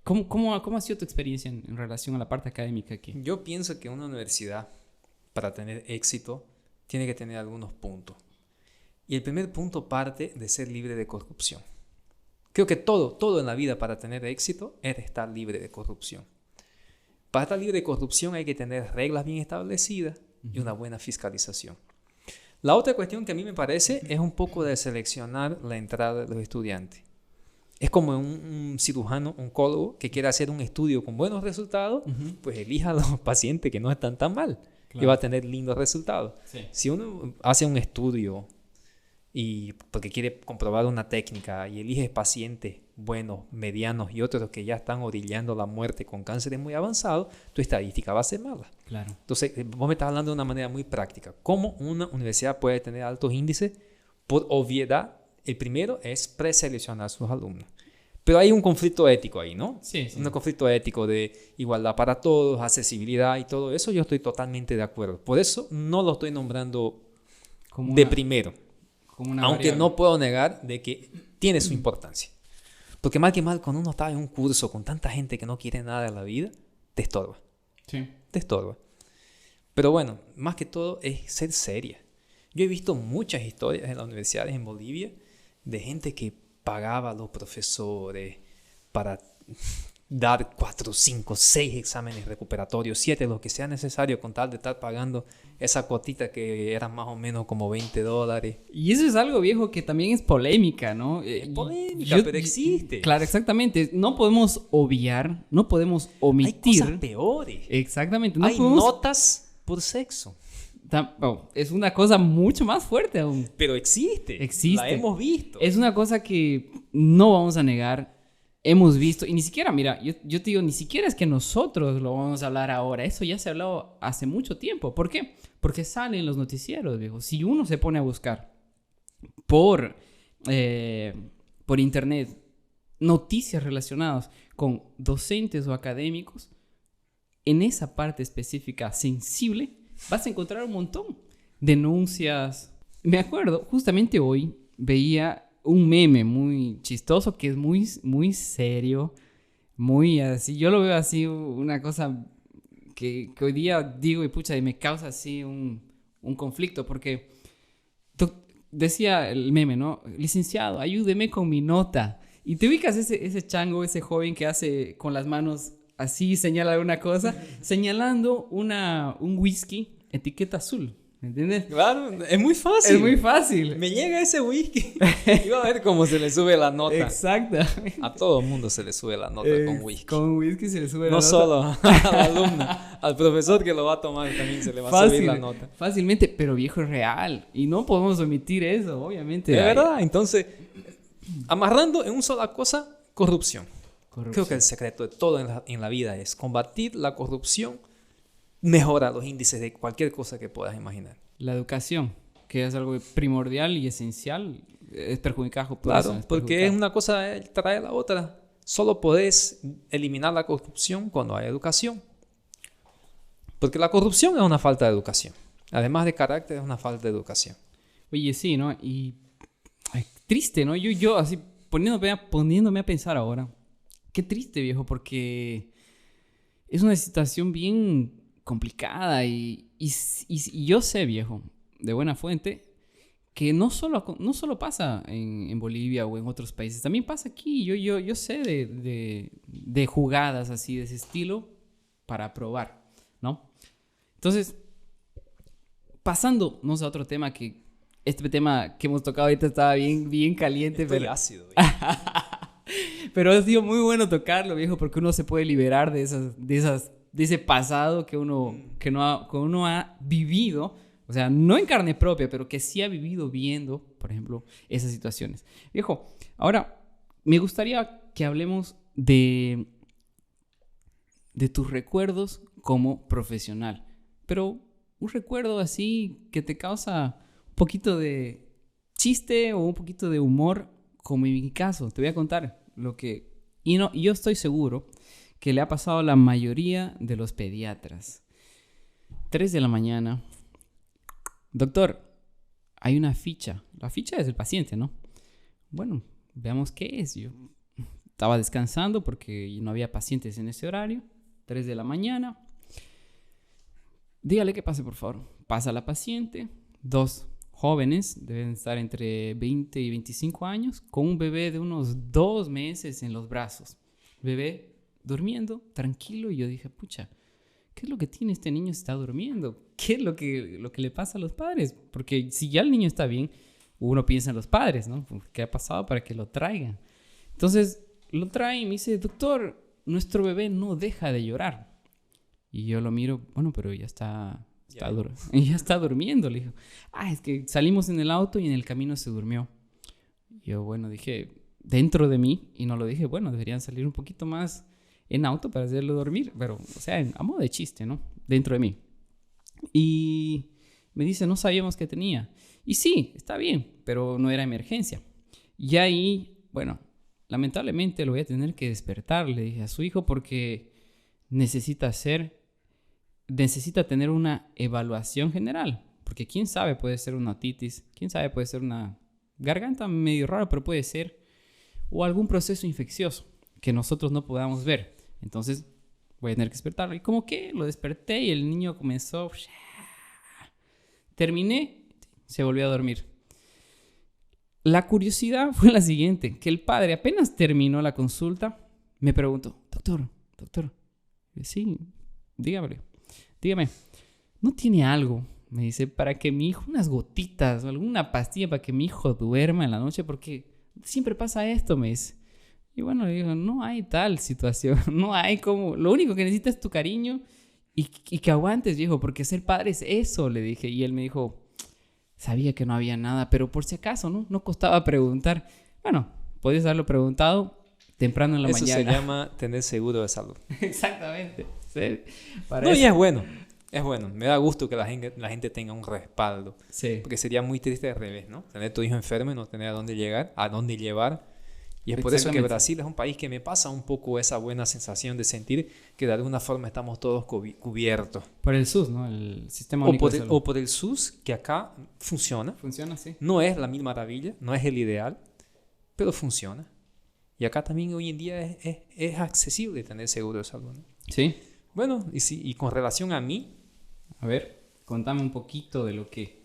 ¿Cómo ha sido tu experiencia en relación a la parte académica aquí? Yo pienso que una universidad, para tener éxito, tiene que tener algunos puntos. Y el primer punto parte de ser libre de corrupción. Creo que todo en la vida para tener éxito es estar libre de corrupción. Para estar libre de corrupción hay que tener reglas bien establecidas y una buena fiscalización. La otra cuestión que a mí me parece es un poco de seleccionar la entrada de los estudiantes. Es como un cirujano, oncólogo, que quiere hacer un estudio con buenos resultados, pues elija a los pacientes que no están tan mal, que va a tener lindos resultados. Sí. Si uno hace un estudio y porque quiere comprobar una técnica y elige pacientes buenos, medianos y otros que ya están orillando la muerte con cánceres muy avanzados, tu estadística va a ser mala. Claro. Entonces, vos me estás hablando de una manera muy práctica. ¿Cómo una universidad puede tener altos índices? Por obviedad, el primero es preseleccionar a sus alumnos. Pero hay un conflicto ético ahí, ¿no? Sí. Un conflicto ético de igualdad para todos, accesibilidad y todo eso. Yo estoy totalmente de acuerdo. Por eso no lo estoy nombrando de primero. Aunque variable. no puedo negar de que tiene su importancia. Porque mal que mal, cuando uno está en un curso con tanta gente que no quiere nada de la vida, te estorba. Sí. Te estorba. Pero bueno, más que todo es ser seria. Yo he visto muchas historias en las universidades en Bolivia de gente que pagaba a los profesores para dar 4, 5, 6 exámenes recuperatorios, 7, lo que sea necesario con tal de estar pagando esa cuotita que era más o menos como $20. Y eso es algo, viejo, que también es polémica, ¿no? Es polémica, pero existe. Claro, exactamente. No podemos obviar, no podemos omitir. Hay cosas peores. Exactamente. No Hay podemos... notas por sexo. Es una cosa mucho más fuerte aún. Pero existe. Existe. La hemos visto. Es una cosa que no vamos a negar. Hemos visto, y ni siquiera, mira, yo te digo, ni siquiera es que nosotros lo vamos a hablar ahora. Eso ya se ha hablado hace mucho tiempo. ¿Por qué? Porque salen los noticieros, viejo. Si uno se pone a buscar por internet noticias relacionadas con docentes o académicos, en esa parte específica sensible vas a encontrar un montón. Denuncias. Me acuerdo, justamente hoy veía un meme muy chistoso que es muy, muy serio, muy así. Yo lo veo así, una cosa que hoy día digo y pucha, y me causa así un conflicto, porque decía el meme, ¿no? Licenciado, ayúdeme con mi nota. Y te ubicas ese chango, ese joven que hace con las manos así, señala alguna cosa, señalando un whisky etiqueta azul. ¿Entiendes? Claro, es muy fácil. Es muy fácil. Me llega ese whisky. Y va a ver cómo se le sube la nota. Exacto. A todo el mundo se le sube la nota con whisky. Con whisky se le sube la No nota. solo al alumno, al profesor que lo va a tomar también se le va a subir la nota. Fácilmente, pero viejo, es real. Y no podemos omitir eso, obviamente. De verdad, entonces, amarrando en una sola cosa, corrupción. Creo que el secreto de todo en la vida es combatir la corrupción. Mejora los índices de cualquier cosa que puedas imaginar. La educación, que es algo primordial y esencial, es perjudicado. Claro, porque es una cosa trae la otra. Solo podés eliminar la corrupción cuando hay educación. Porque la corrupción es una falta de educación. Además de carácter, es una falta de educación. Oye, sí, ¿no? Y triste, ¿no? Yo así poniéndome a pensar ahora. Qué triste, viejo, porque es una situación bien complicada y yo sé, viejo, de buena fuente, que no solo pasa en Bolivia o en otros países, también pasa aquí. Yo sé de jugadas así de ese estilo para probar, ¿no? Entonces, pasándonos a otro tema este tema que hemos tocado ahorita estaba bien caliente. Estoy ácido. Pero ha sido muy bueno tocarlo, viejo, porque uno se puede liberar de ese pasado que uno ha vivido, o sea, no en carne propia, pero que sí ha vivido viendo, por ejemplo, esas situaciones. Viejo, ahora me gustaría que hablemos de tus recuerdos como profesional, pero un recuerdo así que te causa un poquito de chiste o un poquito de humor, como en mi caso. Te voy a contar lo que... Y yo estoy seguro que le ha pasado a la mayoría de los pediatras. 3 de la mañana. Doctor, hay una ficha. La ficha es del paciente, ¿no? Bueno, veamos qué es. Yo estaba descansando porque no había pacientes en ese horario. 3 de la mañana. Dígale que pase, por favor. Pasa la paciente. 2 jóvenes, deben estar entre 20 y 25 años, con un bebé de unos 2 meses en los brazos. Bebé durmiendo, tranquilo, y yo dije, pucha, ¿qué es lo que tiene este niño si está durmiendo? ¿Qué es lo que le pasa a los padres? Porque si ya el niño está bien, uno piensa en los padres, ¿no? ¿Qué ha pasado para que lo traigan? Entonces, lo trae y me dice, doctor, nuestro bebé no deja de llorar. Y yo lo miro, bueno, pero ya está durmiendo. Le dijo, es que salimos en el auto y en el camino se durmió. Yo, bueno, dije, dentro de mí, y no lo dije, bueno, deberían salir un poquito más en auto para hacerlo dormir, pero, o sea, a modo de chiste, ¿no? Dentro de mí. Y me dice, no sabíamos que tenía. Y sí, está bien, pero no era emergencia. Y ahí, bueno, lamentablemente lo voy a tener que despertar, le dije a su hijo, porque necesita tener una evaluación general, porque quién sabe, puede ser una otitis, quién sabe, puede ser una garganta medio rara, pero puede ser, o algún proceso infeccioso que nosotros no podamos ver. Entonces voy a tener que despertarlo. Y como que lo desperté y el niño comenzó, terminé, se volvió a dormir. La curiosidad fue la siguiente, que el padre apenas terminó la consulta, me preguntó, doctor, sí, dígame, ¿no tiene algo? Me dice, para que mi hijo, unas gotitas o alguna pastilla para que mi hijo duerma en la noche, porque siempre pasa esto, me dice. Y bueno, le digo, no hay tal situación, no hay como, lo único que necesitas es tu cariño y que aguantes, viejo, porque ser padre es eso, le dije. Y él me dijo, sabía que no había nada, pero por si acaso, no costaba preguntar. Bueno, podías haberlo preguntado temprano en la mañana. Eso se llama tener seguro de salud. Exactamente. Sí, y es bueno. Es bueno. Me da gusto que la gente tenga un respaldo. Sí. Porque sería muy triste al revés, ¿no? Tener tu hijo enfermo y no tener a dónde llevar. Y es por eso que Brasil es un país que me pasa un poco esa buena sensación de sentir que de alguna forma estamos todos cubiertos. Por el SUS, ¿no? El Sistema Único de Salud. O por el SUS, que acá funciona. Funciona, sí. No es la mil maravilla, no es el ideal, pero funciona. Y acá también hoy en día es accesible tener seguro de salud, ¿no? Sí. Bueno, y con relación a mí... A ver, contame un poquito de lo que...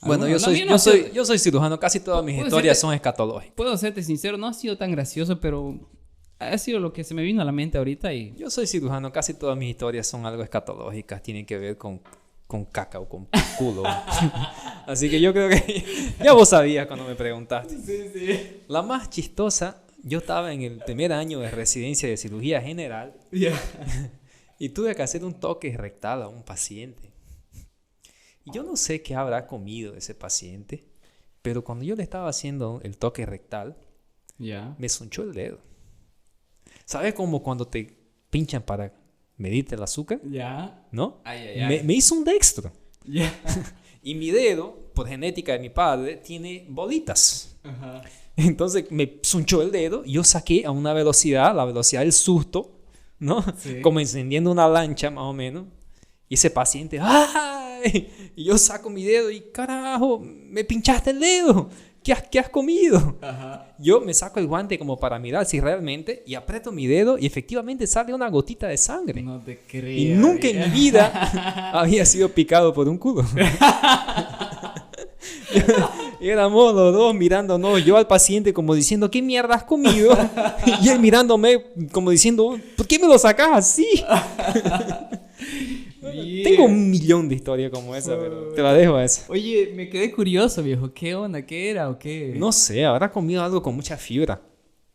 Bueno, yo soy cirujano, casi todas mis historias son escatológicas. Puedo serte sincero, no ha sido tan gracioso, pero ha sido lo que se me vino a la mente ahorita y... Yo soy cirujano, casi todas mis historias son algo escatológicas, tienen que ver con caca o con culo. Así que yo creo que ya vos sabías cuando me preguntaste. Sí. La más chistosa, yo estaba en el primer año de residencia de cirugía general y tuve que hacer un toque rectal a un paciente. Y yo no sé qué habrá comido ese paciente, pero cuando yo le estaba haciendo el toque rectal, me sonchó el dedo. ¿Sabes como cuando te pinchan para medirte el azúcar? ¿No? Me hizo un dextro. Y mi dedo, por genética de mi padre, tiene bolitas. Ajá. Entonces me sonchó el dedo y yo saqué a una velocidad, la velocidad del susto, ¿no? Sí. Como encendiendo una lancha más o menos. Y ese paciente, ¡ay! Y yo saco mi dedo y, carajo, me pinchaste el dedo. ¿Qué has comido? Ajá. Yo me saco el guante como para mirar si realmente, y aprieto mi dedo y efectivamente sale una gotita de sangre. No te creo. Y nunca en mi vida había sido picado por un culo. Y éramos los dos mirándonos, yo al paciente como diciendo, ¿qué mierda has comido? Y él mirándome como diciendo, ¿por qué me lo sacas así? Tengo 1.000.000 de historias como esa, pero te la dejo a esa. Oye, me quedé curioso, viejo. ¿Qué onda? ¿Qué era o qué? No sé, habrá comido algo con mucha fibra.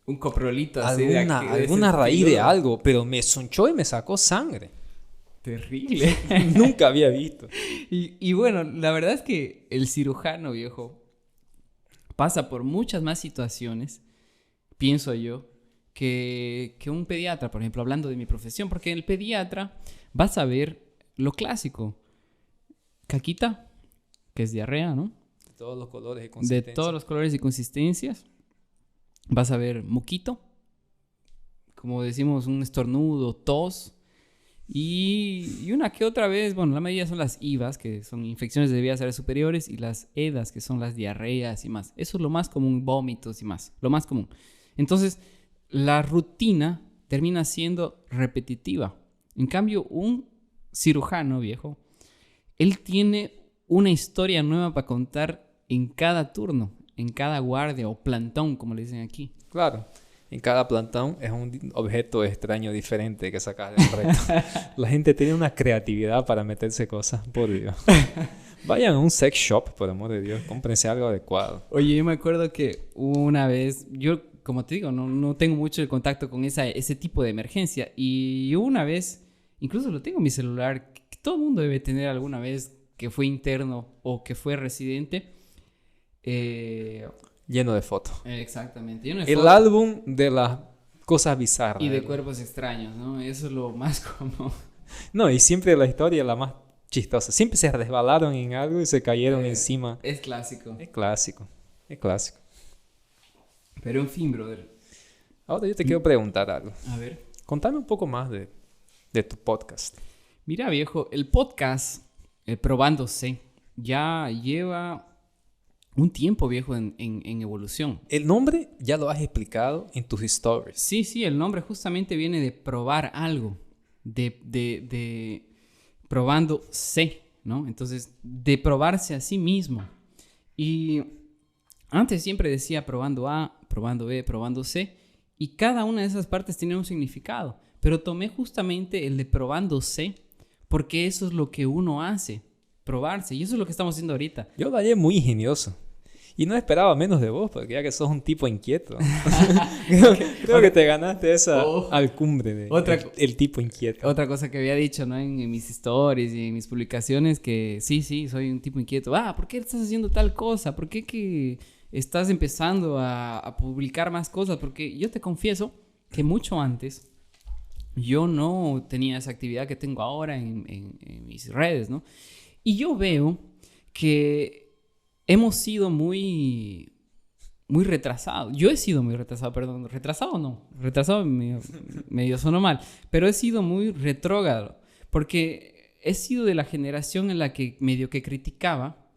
Un coprolito así de alguna ese raíz de estilo. algo, pero me sonchó y me sacó sangre. Terrible. Nunca había visto. Y bueno, la verdad es que el cirujano, viejo, pasa por muchas más situaciones, pienso yo, que un pediatra, por ejemplo, hablando de mi profesión, porque el pediatra vas a ver lo clásico. Caquita, que es diarrea, ¿no? De todos los colores y De consistencias. todos los colores y consistencias. Vas a ver moquito, como decimos, un estornudo, tos. Y una que otra vez, bueno, la mayoría son las IVAs, que son infecciones de vías aéreas superiores, y las EDAs, que son las diarreas y más. Eso es lo más común, vómitos y más, lo más común. Entonces, la rutina termina siendo repetitiva. En cambio, un cirujano, viejo, él tiene una historia nueva para contar en cada turno, en cada guardia o plantón, como le dicen aquí. Claro. En cada plantón es un objeto extraño diferente que sacas del reto. La gente tiene una creatividad para meterse cosas, por Dios. Vayan a un sex shop, por amor de Dios. Cómprense algo adecuado. Oye, yo me acuerdo que una vez, yo, como te digo, no tengo mucho el contacto con ese tipo de emergencia. Y una vez, incluso lo tengo en mi celular, que todo el mundo debe tener alguna vez que fue interno o que fue residente. Lleno de fotos. Exactamente. Yo no El álbum de las cosas bizarras. y de cuerpos extraños, ¿no? Eso es lo más común. No, y siempre la historia es la más chistosa. Siempre se resbalaron en algo y se cayeron encima. Es clásico. Es clásico. Es clásico. Pero en fin, brother. Ahora yo te quiero preguntar algo. A ver. Contame un poco más de tu podcast. Mira, viejo, el podcast Probándose ya lleva un tiempo, viejo, en evolución. El nombre ya lo has explicado en tus stories. Sí, el nombre justamente viene de probar algo, de probándose, ¿no? Entonces, de probarse a sí mismo. Y antes siempre decía probando A, probando B, probando C, y cada una de esas partes tiene un significado. Pero tomé justamente el de probándose porque eso es lo que uno hace, probarse, y eso es lo que estamos haciendo ahorita. Yo lo hallé muy ingenioso. Y no esperaba menos de vos, porque ya que sos un tipo inquieto. Creo que te ganaste esa alcumbre de el tipo inquieto. Otra cosa que había dicho, ¿no? En mis stories y en mis publicaciones, que sí, soy un tipo inquieto. ¿Por qué estás haciendo tal cosa? ¿Por qué que estás empezando a publicar más cosas? Porque yo te confieso que mucho antes yo no tenía esa actividad que tengo ahora en mis redes, ¿no? Y yo veo que hemos sido muy retrasados. Yo he sido muy retrasado, perdón. ¿Retrasado no? Retrasado medio sonó mal. Pero he sido muy retrógrado. Porque he sido de la generación en la que medio que criticaba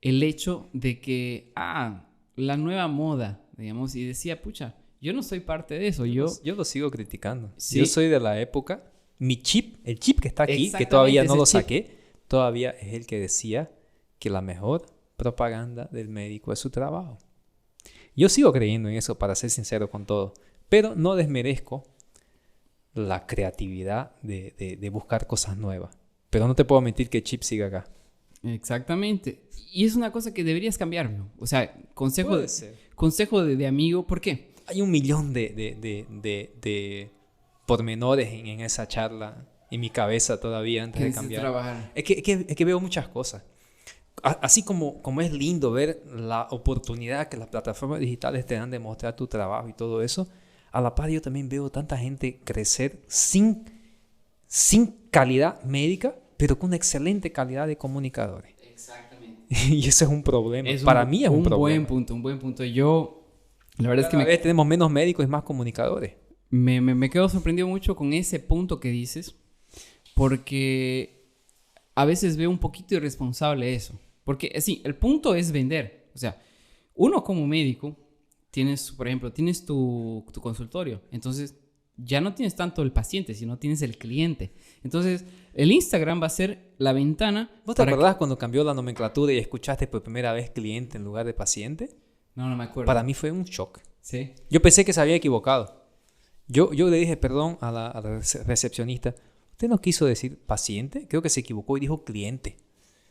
el hecho de que, la nueva moda, digamos, y decía, pucha, yo no soy parte de eso. Yo lo sigo criticando. Sí. Yo soy de la época. Mi chip, el chip que está aquí, que Exactamente, todavía no ese lo chip. saqué, todavía es el que decía que la mejor propaganda del médico es su trabajo. Yo sigo creyendo en eso, para ser sincero con todo, pero no desmerezco la creatividad de buscar cosas nuevas. Pero no te puedo mentir que Chip sigue acá. Exactamente. Y es una cosa que deberías cambiar, ¿no? O sea, consejo Puede ser. de amigo. ¿Por qué? Hay un millón de pormenores en esa charla en mi cabeza todavía antes de cambiar. Trabajar. Es que veo muchas cosas. Así como es lindo ver la oportunidad que las plataformas digitales te dan de mostrar tu trabajo y todo eso, a la par yo también veo tanta gente crecer sin calidad médica, pero con excelente calidad de comunicadores. Exactamente. Y eso es un problema. Para mí es un problema. Un buen punto. Yo, la verdad es que Cada vez tenemos menos médicos y más comunicadores. me quedo sorprendido mucho con ese punto que dices, porque a veces veo un poquito irresponsable eso. Porque sí, el punto es vender. O sea, uno como médico, por ejemplo, tienes tu consultorio. Entonces, ya no tienes tanto el paciente, sino tienes el cliente. Entonces, el Instagram va a ser la ventana. ¿Vos te acordás cuando cambió la nomenclatura y escuchaste por primera vez cliente en lugar de paciente? No me acuerdo. Para mí fue un shock. Sí. Yo pensé que se había equivocado. Yo le dije perdón a la recepcionista. ¿Usted no quiso decir paciente? Creo que se equivocó y dijo cliente.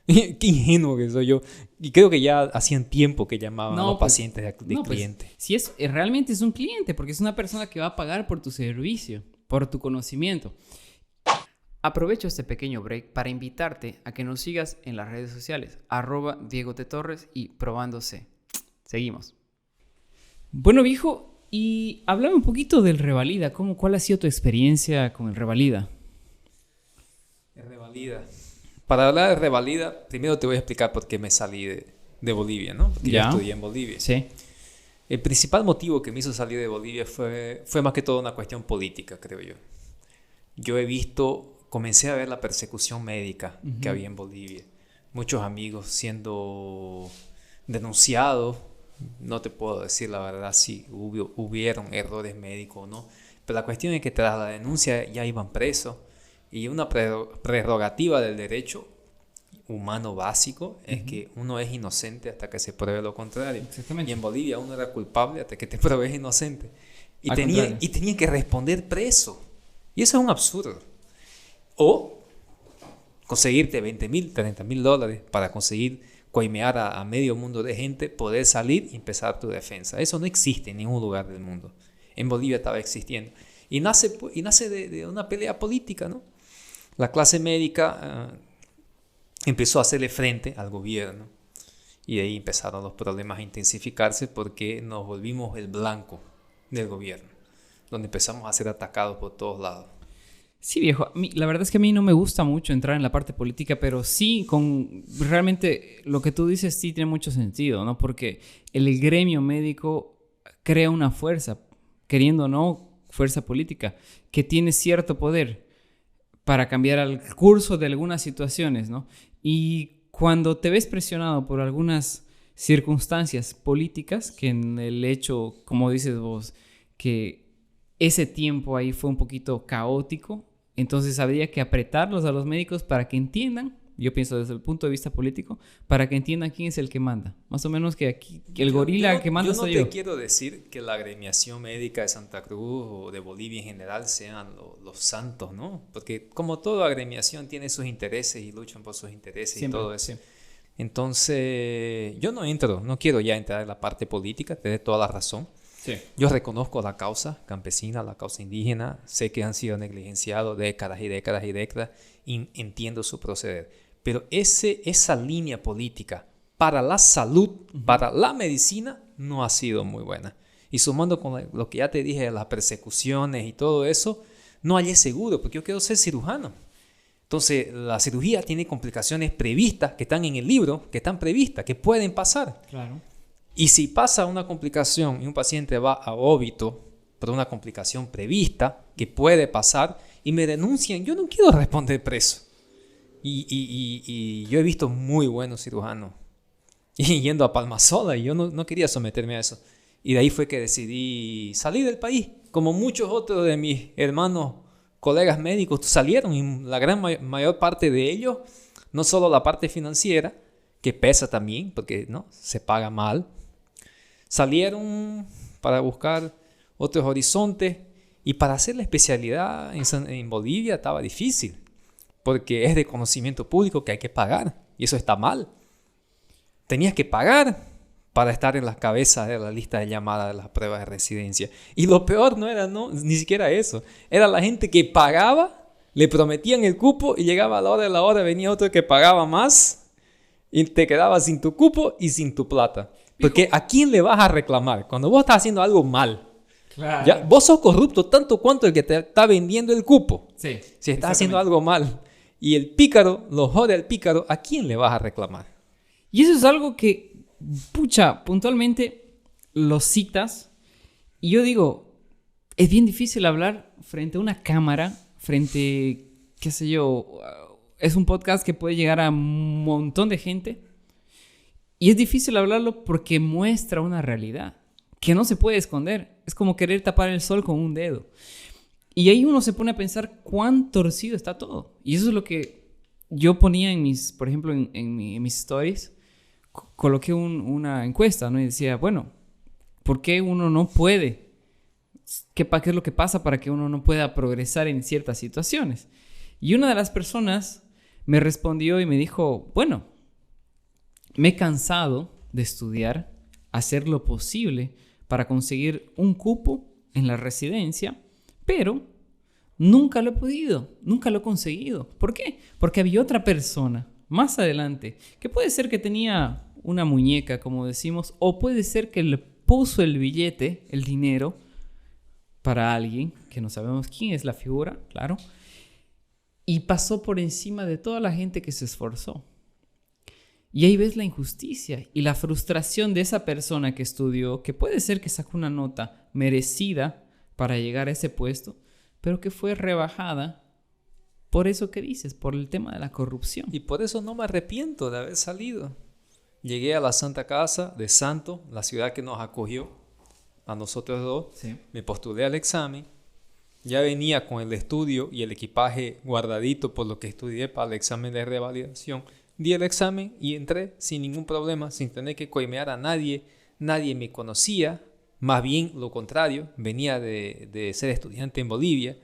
Qué ingenuo que soy yo. Y creo que ya hacían tiempo que llamaban a los pues, pacientes de cliente. Pues, si realmente es un cliente, porque es una persona que va a pagar por tu servicio, por tu conocimiento. Aprovecho este pequeño break para invitarte a que nos sigas en las redes sociales, @DiegoTTorres y probándose. Seguimos. Bueno, viejo, y háblame un poquito del Revalida. ¿Cuál ha sido tu experiencia con el Revalida? El Revalida. Para hablar de Revalida, primero te voy a explicar por qué me salí de Bolivia, ¿no? Porque yo estudié en Bolivia. Sí. El principal motivo que me hizo salir de Bolivia fue más que todo una cuestión política, creo yo. Comencé a ver la persecución médica que había en Bolivia. Muchos amigos siendo denunciados. No te puedo decir la verdad si hubieron errores médicos o no. Pero la cuestión es que tras la denuncia ya iban presos. Y una prerrogativa del derecho humano básico es que uno es inocente hasta que se pruebe lo contrario. Exactamente. Y en Bolivia uno era culpable hasta que te pruebes inocente. Y tenían que responder preso. Y eso es un absurdo. O conseguirte $20,000, $30,000 para conseguir coimear a medio mundo de gente, poder salir y empezar tu defensa. Eso no existe en ningún lugar del mundo. En Bolivia estaba existiendo. Y nace de una pelea política, ¿no? La clase médica empezó a hacerle frente al gobierno. Y de ahí empezaron los problemas a intensificarse porque nos volvimos el blanco del gobierno, donde empezamos a ser atacados por todos lados. Sí, viejo. La verdad es que a mí no me gusta mucho entrar en la parte política, pero sí, realmente lo que tú dices sí tiene mucho sentido, ¿no? Porque el gremio médico crea una fuerza, queriendo o no, fuerza política, que tiene cierto poder para cambiar el curso de algunas situaciones, ¿no? Y cuando te ves presionado por algunas circunstancias políticas, que en el hecho, como dices vos, que ese tiempo ahí fue un poquito caótico, entonces habría que apretarlos a los médicos para que entiendan, yo pienso desde el punto de vista político, para que entiendan quién es el que manda. Más o menos que aquí, que el gorila que manda soy yo. Yo no te quiero decir que la agremiación médica de Santa Cruz o de Bolivia en general sean los santos, ¿no? Porque como toda agremiación tiene sus intereses y luchan por sus intereses. Siempre, y todo eso. Sí. Entonces, yo no quiero ya entrar en la parte política, te doy toda la razón. Sí. Yo reconozco la causa campesina, la causa indígena, sé que han sido negligenciados décadas y décadas y décadas, y entiendo su proceder. Pero esa línea política para la salud, para la medicina, no ha sido muy buena. Y sumando con lo que ya te dije, las persecuciones y todo eso, no hallé seguro, porque yo quiero ser cirujano. Entonces, la cirugía tiene complicaciones previstas, que están en el libro, que están previstas, que pueden pasar. Claro. Y si pasa una complicación y un paciente va a óbito por una complicación prevista, que puede pasar, y me denuncian, yo no quiero responder preso. Y yo he visto muy buenos cirujanos yendo a Palmasola y yo no quería someterme a eso. Y de ahí fue que decidí salir del país. Como muchos otros de mis hermanos, colegas médicos, salieron y la gran mayor parte de ellos, no solo la parte financiera, que pesa también porque no se paga mal, salieron para buscar otros horizontes y para hacer la especialidad en Bolivia estaba difícil. Porque es de conocimiento público que hay que pagar. Y eso está mal. Tenías que pagar para estar en las cabezas de la lista de llamadas de las pruebas de residencia. Y lo peor no era ni siquiera eso. Era la gente que pagaba, le prometían el cupo y llegaba a la hora de la hora, venía otro que pagaba más y te quedabas sin tu cupo y sin tu plata. Porque ¿a quién le vas a reclamar? Cuando vos estás haciendo algo mal. Claro. ¿Ya? Vos sos corrupto tanto cuanto el que te está vendiendo el cupo. Sí, si estás haciendo algo mal. Y el pícaro, lo jode al pícaro, ¿a quién le vas a reclamar? Y eso es algo que, puntualmente lo citas. Y yo digo, es bien difícil hablar frente a una cámara, qué sé yo, es un podcast que puede llegar a un montón de gente. Y es difícil hablarlo porque muestra una realidad que no se puede esconder. Es como querer tapar el sol con un dedo. Y ahí uno se pone a pensar cuán torcido está todo. Y eso es lo que yo ponía por ejemplo, en mis stories. Coloqué una encuesta, ¿no? Y decía, bueno, ¿por qué uno no puede? ¿Qué es lo que pasa para que uno no pueda progresar en ciertas situaciones? Y una de las personas me respondió y me dijo, bueno, me he cansado de estudiar, hacer lo posible para conseguir un cupo en la residencia, pero nunca lo he podido, nunca lo he conseguido. ¿Por qué? Porque había otra persona más adelante que puede ser que tenía una muñeca, como decimos, o puede ser que le puso el billete, el dinero, para alguien, que no sabemos quién es la figura, claro, y pasó por encima de toda la gente que se esforzó. Y ahí ves la injusticia y la frustración de esa persona que estudió, que puede ser que sacó una nota merecida para llegar a ese puesto, pero que fue rebajada por eso que dices, por el tema de la corrupción. Y por eso no me arrepiento de haber salido. Llegué a la Santa Casa de Santo, la ciudad que nos acogió, a nosotros dos. Sí. Me postulé al examen. Ya venía con el estudio y el equipaje guardadito por lo que estudié para el examen de revalidación. Di el examen y entré sin ningún problema, sin tener que coimear a nadie. Nadie me conocía. Más bien lo contrario, venía de ser estudiante en Bolivia.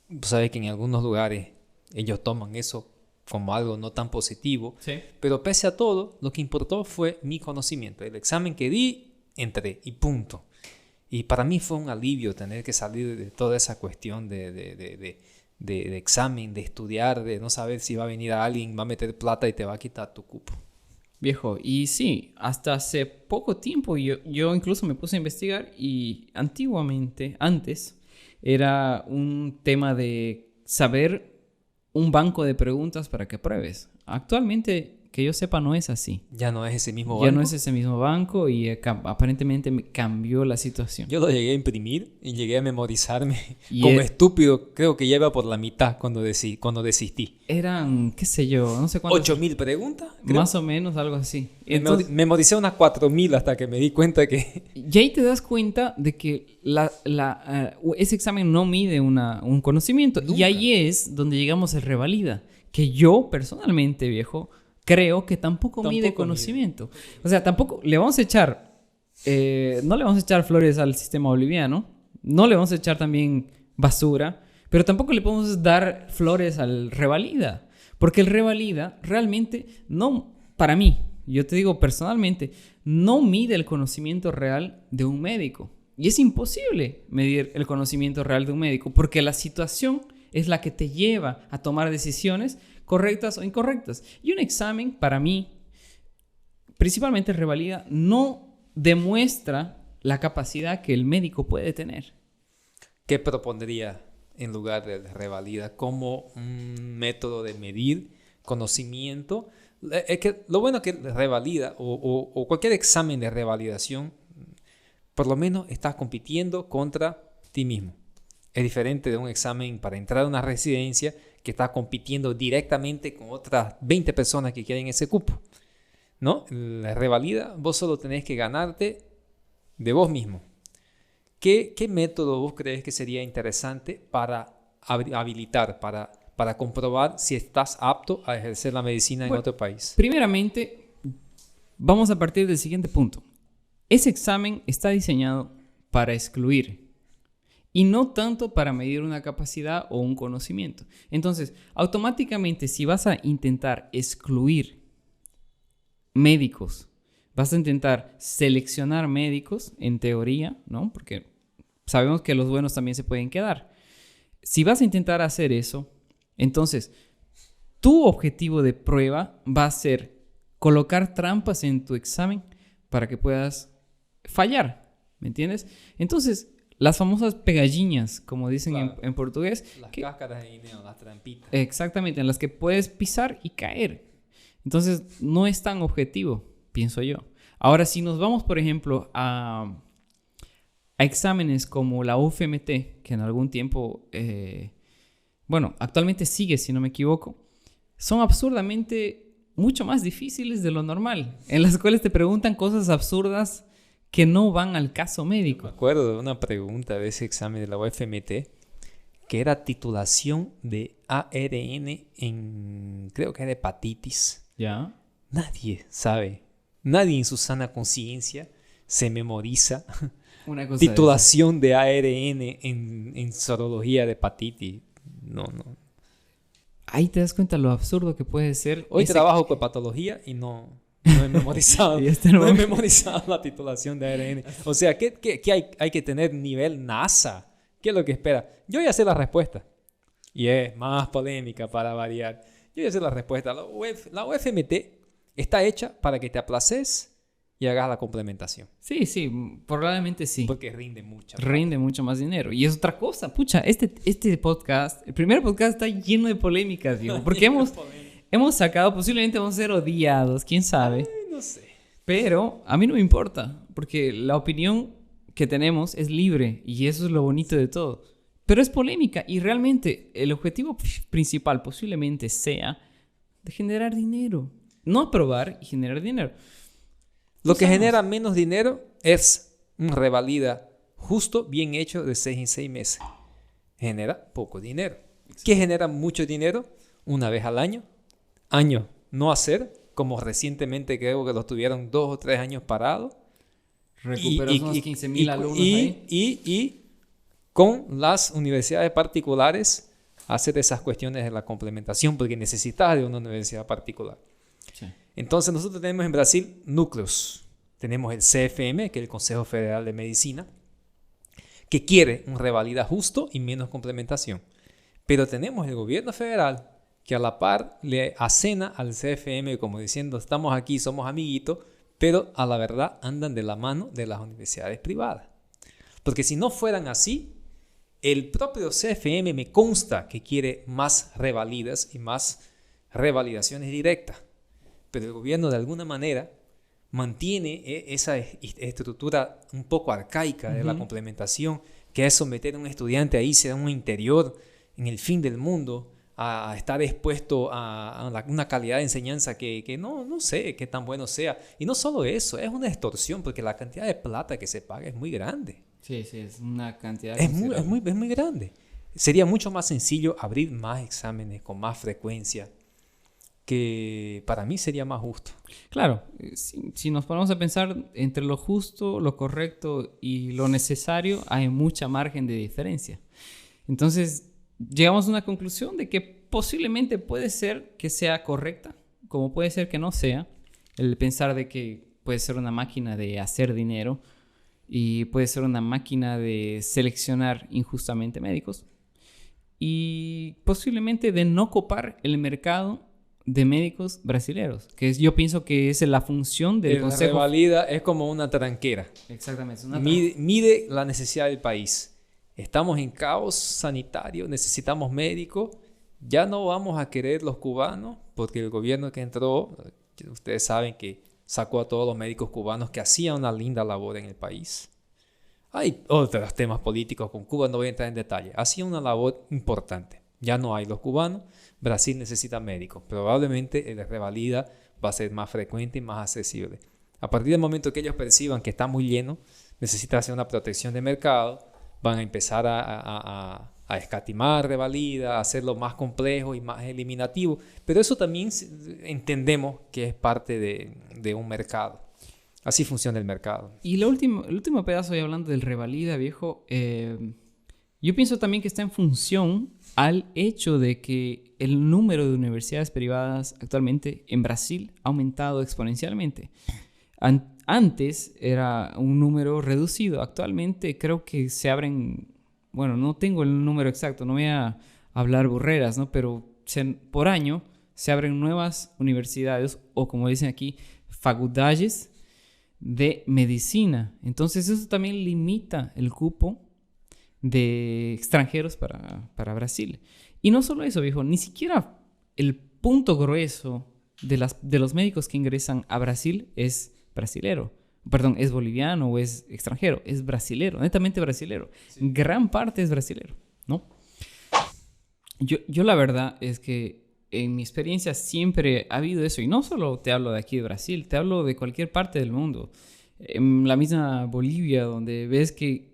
Pues sabes que en algunos lugares ellos toman eso como algo no tan positivo. Sí. Pero pese a todo, lo que importó fue mi conocimiento. El examen que di, entré y punto. Y para mí fue un alivio tener que salir de toda esa cuestión de examen, de estudiar, de no saber si va a venir alguien, va a meter plata y te va a quitar tu cupo. Viejo, y sí, hasta hace poco tiempo yo incluso me puse a investigar y antiguamente, antes, era un tema de saber un banco de preguntas para que pruebes. Actualmente, que yo sepa, no es así. Ya no es ese mismo Ya banco. no es ese mismo banco y aparentemente me cambió la situación. Yo lo llegué a imprimir y llegué a memorizarme. Y Como estúpido, creo que ya iba por la mitad cuando desistí. Eran, qué sé yo, no sé cuántas. 8.000 preguntas, creo. Más o menos, algo así. Entonces, Memoricé unas 4.000 hasta que me di cuenta que... y ahí te das cuenta de que ese examen no mide un conocimiento. Nunca. Y ahí es donde llegamos al revalida. Que yo, personalmente, viejo, creo que tampoco mide conocimiento. O sea, tampoco le vamos a echar... no le vamos a echar flores al sistema boliviano. No le vamos a echar también basura. Pero tampoco le podemos dar flores al revalida. Porque el revalida realmente no... Para mí, yo te digo personalmente, no mide el conocimiento real de un médico. Y es imposible medir el conocimiento real de un médico. Porque la situación es la que te lleva a tomar decisiones correctas o incorrectas. Y un examen, para mí, principalmente el revalida, no demuestra la capacidad que el médico puede tener. ¿Qué propondría en lugar de revalida como un método de medir conocimiento? Es que lo bueno que revalida o cualquier examen de revalidación, por lo menos estás compitiendo contra ti mismo. Es diferente de un examen para entrar a una residencia que está compitiendo directamente con otras 20 personas que quieren ese cupo, ¿no? La revalida, vos solo tenés que ganarte de vos mismo. ¿Qué método vos crees que sería interesante para habilitar, para comprobar si estás apto a ejercer la medicina en otro país? Primeramente, vamos a partir del siguiente punto. Ese examen está diseñado para excluir y no tanto para medir una capacidad o un conocimiento. Entonces, automáticamente, si vas a intentar excluir médicos, vas a intentar seleccionar médicos, en teoría, ¿no? Porque sabemos que los buenos también se pueden quedar. Si vas a intentar hacer eso, entonces tu objetivo de prueba va a ser colocar trampas en tu examen para que puedas fallar, ¿me entiendes? Entonces, las famosas pegalliñas, como dicen Claro. en portugués. Las cáscaras de guineo, las trampitas. Exactamente, en las que puedes pisar y caer. Entonces, no es tan objetivo, pienso yo. Ahora, si nos vamos, por ejemplo, a exámenes como la UFMT, que en algún tiempo, actualmente sigue, si no me equivoco, son absurdamente mucho más difíciles de lo normal, en las cuales te preguntan cosas absurdas que no van al caso médico. Me acuerdo de una pregunta de ese examen de la UFMT que era titulación de ARN en, creo que era hepatitis. ¿Ya? Nadie sabe, nadie en su sana conciencia se memoriza Una cosa titulación de ARN en sorología de hepatitis. No. Ahí te das cuenta lo absurdo que puede ser. Hoy ese- trabajo con hepatología y no No he memorizado, Y este no he no. memorizado la titulación de ARN. O sea, ¿qué hay que tener nivel NASA? ¿Qué es lo que espera? Yo ya sé la respuesta. Y es más polémica para variar. Yo ya sé la respuesta. La UFMT está hecha para que te aplaces y hagas la complementación. Sí, probablemente sí. Porque rinde mucho. Rinde mucho más dinero. Y es otra cosa, pucha, este podcast, el primer podcast está lleno de polémicas, digo, porque hemos sacado, posiblemente vamos a ser odiados, quién sabe. No sé. Pero a mí no me importa, porque la opinión que tenemos es libre y eso es lo bonito de todo. Pero es polémica y realmente el objetivo principal posiblemente sea de generar dinero. No aprobar y generar dinero. Lo que genera menos dinero es un revalida justo, bien hecho, de 6 en 6 meses. Genera poco dinero. ¿Qué genera mucho dinero? Una vez al año. Año no hacer, como recientemente creo que los tuvieron 2 o 3 años parados. Recuperas unos 15,000 alumnos ahí. Y con las universidades particulares hacer esas cuestiones de la complementación, porque necesitas de una universidad particular. Sí. Entonces nosotros tenemos en Brasil núcleos. Tenemos el CFM, que es el Consejo Federal de Medicina, que quiere un revalida justo y menos complementación. Pero tenemos el gobierno federal, que a la par le acena al CFM como diciendo, estamos aquí, somos amiguitos, pero a la verdad andan de la mano de las universidades privadas. Porque si no fueran así, el propio CFM me consta que quiere más revalidas y más revalidaciones directas. Pero el gobierno de alguna manera mantiene esa estructura un poco arcaica de la complementación, que es someter a un estudiante ahí, sea un interior en el fin del mundo, a estar expuesto a una calidad de enseñanza que no sé qué tan bueno sea. Y no solo eso, es una extorsión, porque la cantidad de plata que se paga es muy grande. Sí, es una cantidad Es muy grande. Sería mucho más sencillo abrir más exámenes con más frecuencia, que para mí sería más justo. Claro, si nos ponemos a pensar entre lo justo, lo correcto y lo necesario, hay mucha margen de diferencia. Entonces, llegamos a una conclusión de que posiblemente puede ser que sea correcta, como puede ser que no sea, el pensar de que puede ser una máquina de hacer dinero y puede ser una máquina de seleccionar injustamente médicos y posiblemente de no copar el mercado de médicos brasileños, yo pienso que es la función del La Consejo. revalida es como una tranquera. Exactamente. Mide la necesidad del país. Estamos en caos sanitario, necesitamos médicos. Ya no vamos a querer los cubanos, porque el gobierno que entró, ustedes saben que sacó a todos los médicos cubanos que hacían una linda labor en el país. Hay otros temas políticos con Cuba, no voy a entrar en detalle. Hacía una labor importante. Ya no hay los cubanos. Brasil necesita médicos. Probablemente el revalida va a ser más frecuente y más accesible. A partir del momento que ellos perciban que está muy lleno, necesita hacer una protección de mercado, van a empezar a escatimar revalida, a hacerlo más complejo y más eliminativo. Pero eso también entendemos que es parte de un mercado. Así funciona el mercado. Y el último pedazo, ya hablando del revalida, viejo, yo pienso también que está en función al hecho de que el número de universidades privadas actualmente en Brasil ha aumentado exponencialmente. Antes era un número reducido. Actualmente creo que se abren, bueno, no tengo el número exacto, no voy a hablar burreras, ¿no? Pero por año se abren nuevas universidades, o como dicen aquí, faculdades de medicina. Entonces eso también limita el cupo de extranjeros para Brasil. Y no solo eso, viejo, ni siquiera el punto grueso de los médicos que ingresan a Brasil es brasilero. Perdón, es boliviano o es extranjero, es brasilero, netamente brasilero. Sí. Gran parte es brasilero, ¿no? Yo la verdad es que en mi experiencia siempre ha habido eso. Y no solo te hablo de aquí de Brasil, te hablo de cualquier parte del mundo. En la misma Bolivia, donde ves que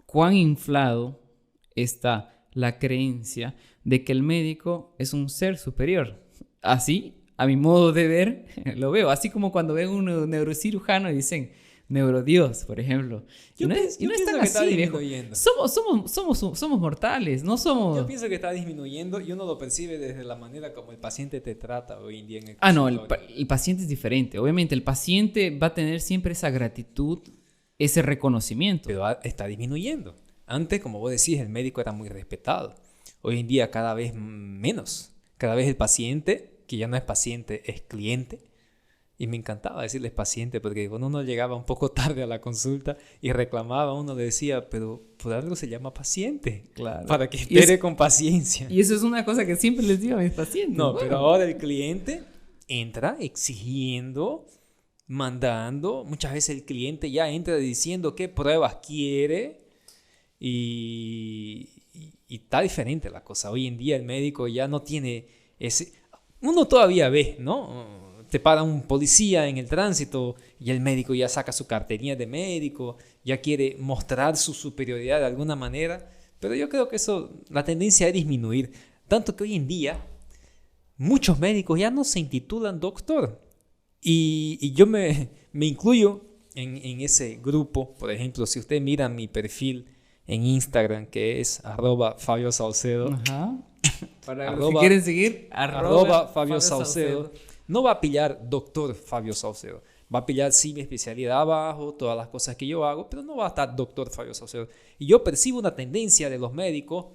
cuán inflado está la creencia de que el médico es un ser superior. Así, a mi modo de ver, lo veo. Así como cuando ven un neurocirujano y dicen, Neurodios, por ejemplo. Yo Y no pienso es tan que está así, viejo. disminuyendo. Somos mortales, no somos... Yo pienso que está disminuyendo y uno lo percibe desde la manera como el paciente te trata hoy en día en el No, consultorio. el paciente es diferente. Obviamente, el paciente va a tener siempre esa gratitud, ese reconocimiento. Pero está disminuyendo. Antes, como vos decís, el médico era muy respetado. Hoy en día cada vez menos. Cada vez el paciente, que ya no es paciente, es cliente. Y me encantaba decirles paciente, porque cuando uno llegaba un poco tarde a la consulta y reclamaba, uno le decía, pero por algo se llama paciente. Claro. Para que espere con paciencia. Y eso es una cosa que siempre les digo a mis pacientes. No, Bueno, pero ahora el cliente entra exigiendo, mandando. Muchas veces el cliente ya entra diciendo qué pruebas quiere y está diferente la cosa. Hoy en día el médico ya no tiene ese... Uno todavía ve, ¿no? Te para un policía en el tránsito y el médico ya saca su cartería de médico, ya quiere mostrar su superioridad de alguna manera, pero yo creo que la tendencia es disminuir. Tanto que hoy en día muchos médicos ya no se intitulan doctor. Y yo me incluyo en ese grupo. Por ejemplo, si usted mira mi perfil en Instagram, que es @FabioSaucedo. Ajá. Para los que Arroba- quieren seguir, Fabio Saucedo. No va a pillar doctor Fabio Saucedo. Va a pillar sí mi especialidad abajo, todas las cosas que yo hago, pero no va a estar doctor Fabio Saucedo. Y yo percibo una tendencia de los médicos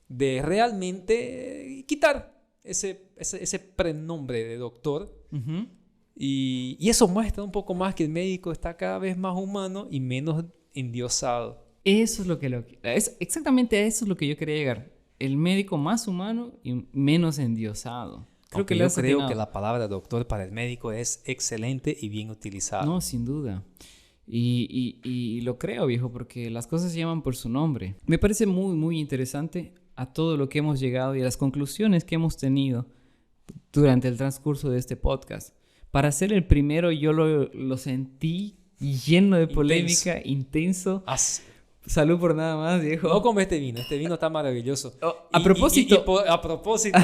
de realmente quitar ese prenombre de doctor. Ujú. Y eso muestra un poco más que el médico está cada vez más humano y menos endiosado. Eso es exactamente a eso es lo que yo quería llegar. El médico más humano y menos endiosado. Aunque le yo has creo atinado. que la palabra doctor para el médico es excelente y bien utilizada. No, sin duda. Y lo creo, viejo, porque las cosas se llaman por su nombre. Me parece muy, muy interesante a todo lo que hemos llegado y a las conclusiones que hemos tenido durante el transcurso de este podcast. Para ser el primero, yo lo sentí lleno de polémica, intenso. Salud por nada más, viejo. No como este vino está maravilloso. A propósito. A propósito,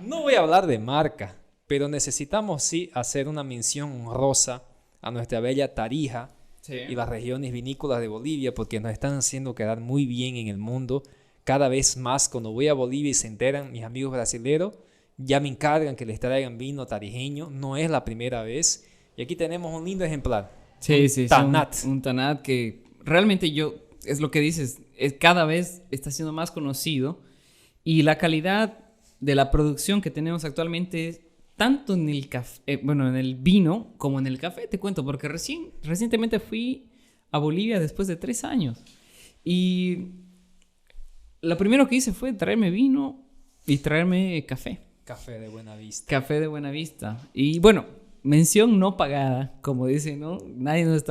no voy a hablar de marca, pero necesitamos sí hacer una mención honrosa a nuestra bella Tarija y las regiones vinícolas de Bolivia, porque nos están haciendo quedar muy bien en el mundo. Cada vez más, cuando voy a Bolivia y se enteran mis amigos brasileros, ya me encargan que les traigan vino tarijeño. No es la primera vez. Y aquí tenemos un lindo ejemplar. Sí, Tanat. Un Tanat que realmente es lo que dices, cada vez está siendo más conocido y la calidad de la producción que tenemos actualmente es tanto en el café, en el vino como en el café, te cuento, porque recientemente fui a Bolivia después de 3 años y lo primero que hice fue traerme vino y traerme café. Café de Buenavista. Café de Buenavista. Y bueno, mención no pagada, como dicen, ¿no? Nadie nos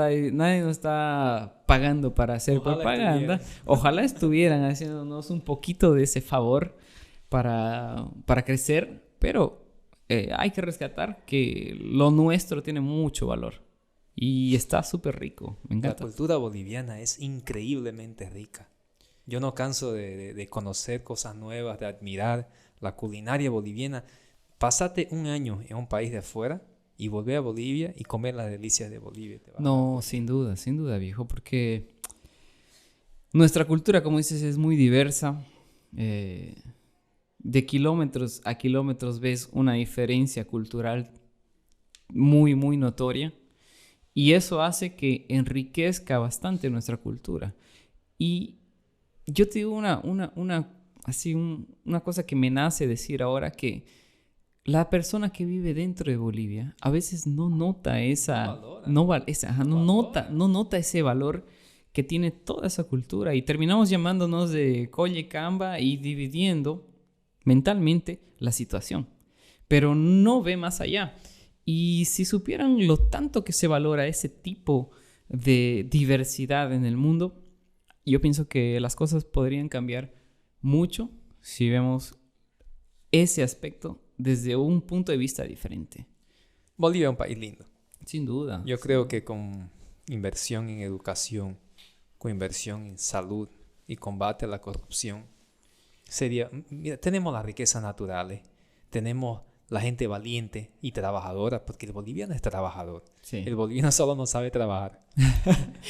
está pagando para hacer propaganda. Ojalá estuvieran haciéndonos un poquito de ese favor para crecer, pero hay que rescatar que lo nuestro tiene mucho valor y está súper rico. Me La encanta. cultura boliviana es increíblemente rica. Yo no canso de conocer cosas nuevas, de admirar la culinaria boliviana. Pásate un año en un país de afuera y volver a Bolivia y comer las delicias de Bolivia. No, sin duda, viejo, porque nuestra cultura, como dices, es muy diversa. De kilómetros a kilómetros ves una diferencia cultural muy, muy notoria. Y eso hace que enriquezca bastante nuestra cultura. Y yo te digo una cosa que me nace decir ahora, que la persona que vive dentro de Bolivia a veces no nota no nota ese valor que tiene toda esa cultura y terminamos llamándonos de colle camba y dividiendo mentalmente la situación, pero no ve más allá. Y si supieran lo tanto que se valora ese tipo de diversidad en el mundo, yo pienso que las cosas podrían cambiar mucho si vemos ese aspecto desde un punto de vista diferente. Bolivia es un país lindo. Sin duda. Yo creo que con inversión en educación, con inversión en salud y combate a la corrupción, mira, tenemos las riquezas naturales, tenemos la gente valiente y trabajadora, porque el boliviano es trabajador. Sí. El boliviano solo no sabe trabajar,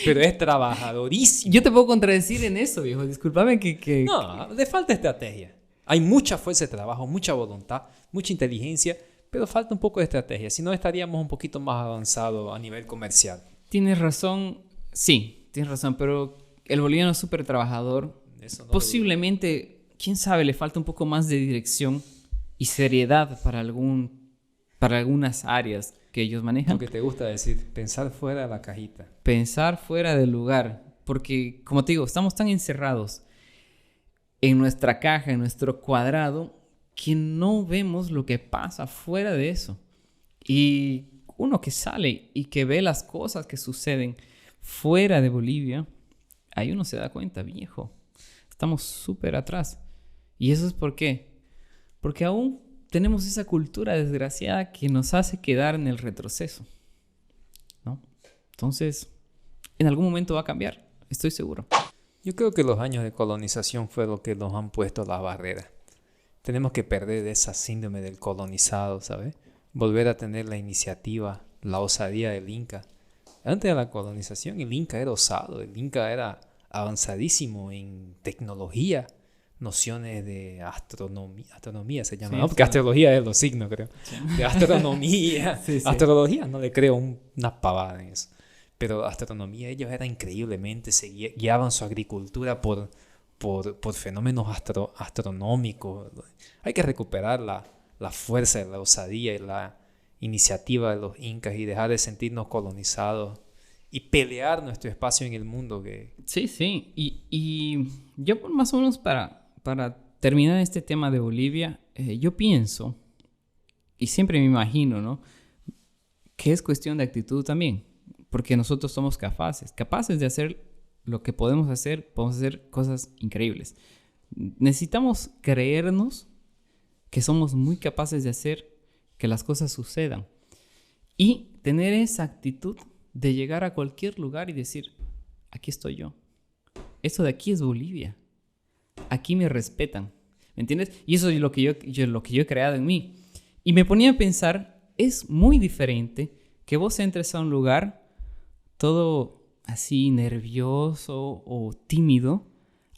pero es trabajadorísimo. Yo te puedo contradecir en eso, viejo. Discúlpame que... No, le falta estrategia. Hay mucha fuerza de trabajo, mucha voluntad, mucha inteligencia, pero falta un poco de estrategia. Si no, estaríamos un poquito más avanzados a nivel comercial. Tienes razón. Sí, tienes razón. Pero el boliviano es súper trabajador. Eso no lo Posiblemente, quién sabe, le falta un poco más de dirección y seriedad para algunas áreas que ellos dudo. manejan. Lo que te gusta decir, pensar fuera de la cajita. Pensar fuera del lugar. Porque, como te digo, estamos tan encerrados en nuestra caja, en nuestro cuadrado, que no vemos lo que pasa fuera de eso. Y uno que sale y que ve las cosas que suceden fuera de Bolivia, ahí uno se da cuenta, viejo, estamos súper atrás. ¿Y eso es por qué? Porque aún tenemos esa cultura desgraciada que nos hace quedar en el retroceso, ¿no? Entonces, en algún momento va a cambiar, estoy seguro. Yo creo que los años de colonización fue lo que nos han puesto las barreras. Tenemos que perder esa síndrome del colonizado, ¿sabes? Volver a tener la iniciativa, la osadía del Inca. Antes de la colonización, el Inca era osado, el Inca era avanzadísimo en tecnología, nociones de astronomía se llama, Sí, ¿no? Porque sí. astrología es los signos, creo. De astronomía, Sí, sí. astrología no le creo una pavada en eso. Pero astronomía, ellos eran increíblemente, guiaban su agricultura por fenómenos astronómicos. Hay que recuperar la fuerza, la osadía y la iniciativa de los incas y dejar de sentirnos colonizados y pelear nuestro espacio en el mundo. Sí, sí. Y yo más o menos para terminar este tema de Bolivia, yo pienso, y siempre me imagino, ¿no? Que es cuestión de actitud también. Porque nosotros somos capaces de hacer lo que podemos hacer cosas increíbles. Necesitamos creernos que somos muy capaces de hacer que las cosas sucedan. Y tener esa actitud de llegar a cualquier lugar y decir, aquí estoy yo. Esto de aquí es Bolivia. Aquí me respetan. ¿Me entiendes? Y eso es lo que yo he creado en mí. Y me ponía a pensar, es muy diferente que vos entres a un lugar todo así nervioso o tímido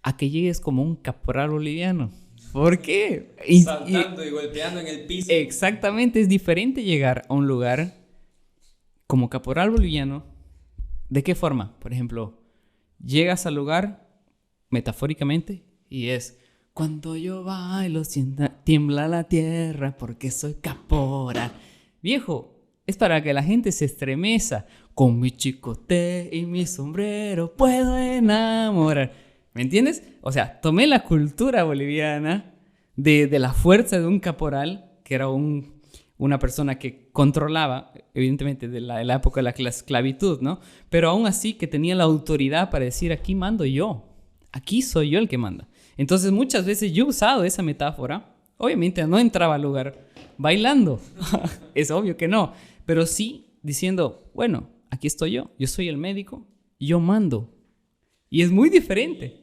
a que llegues como un caporal boliviano. ¿Por qué? Saltando y golpeando en el piso. Exactamente, es diferente llegar a un lugar como caporal boliviano. ¿De qué forma? Por ejemplo, llegas al lugar metafóricamente y es cuando yo bailo tiembla la tierra porque soy caporal. Viejo, es para que la gente se estremeza. Con mi chicote y mi sombrero puedo enamorar. ¿Me entiendes? O sea, tomé la cultura boliviana de la fuerza de un caporal, que era una persona que controlaba, evidentemente, de la época de la esclavitud, ¿no? Pero aún así que tenía la autoridad para decir, aquí mando yo. Aquí soy yo el que manda. Entonces, muchas veces yo he usado esa metáfora. Obviamente no entraba al lugar bailando. Es obvio que no. Pero sí diciendo, bueno, aquí estoy yo soy el médico, yo mando. Y es muy diferente.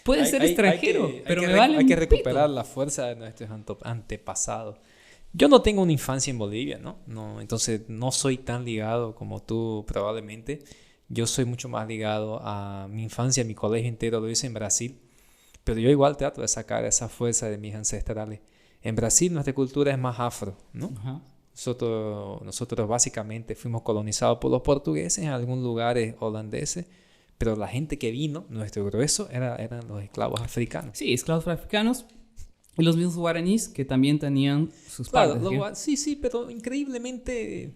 Puede ser extranjero, pero me vale Hay que un recuperar pito. la fuerza de nuestros antepasados. Yo no tengo una infancia en Bolivia, ¿no? Entonces no soy tan ligado como tú probablemente. Yo soy mucho más ligado a mi infancia, mi colegio entero lo hice en Brasil. Pero yo igual trato de sacar esa fuerza de mis ancestrales. En Brasil nuestra cultura es más afro, ¿no? Ajá. Nosotros básicamente fuimos colonizados por los portugueses, en algunos lugares holandeses, pero la gente que vino, nuestro grueso, eran los esclavos africanos. Sí, esclavos africanos y los mismos guaraníes que también tenían sus Claro, partes. ¿Sí? sí, pero increíblemente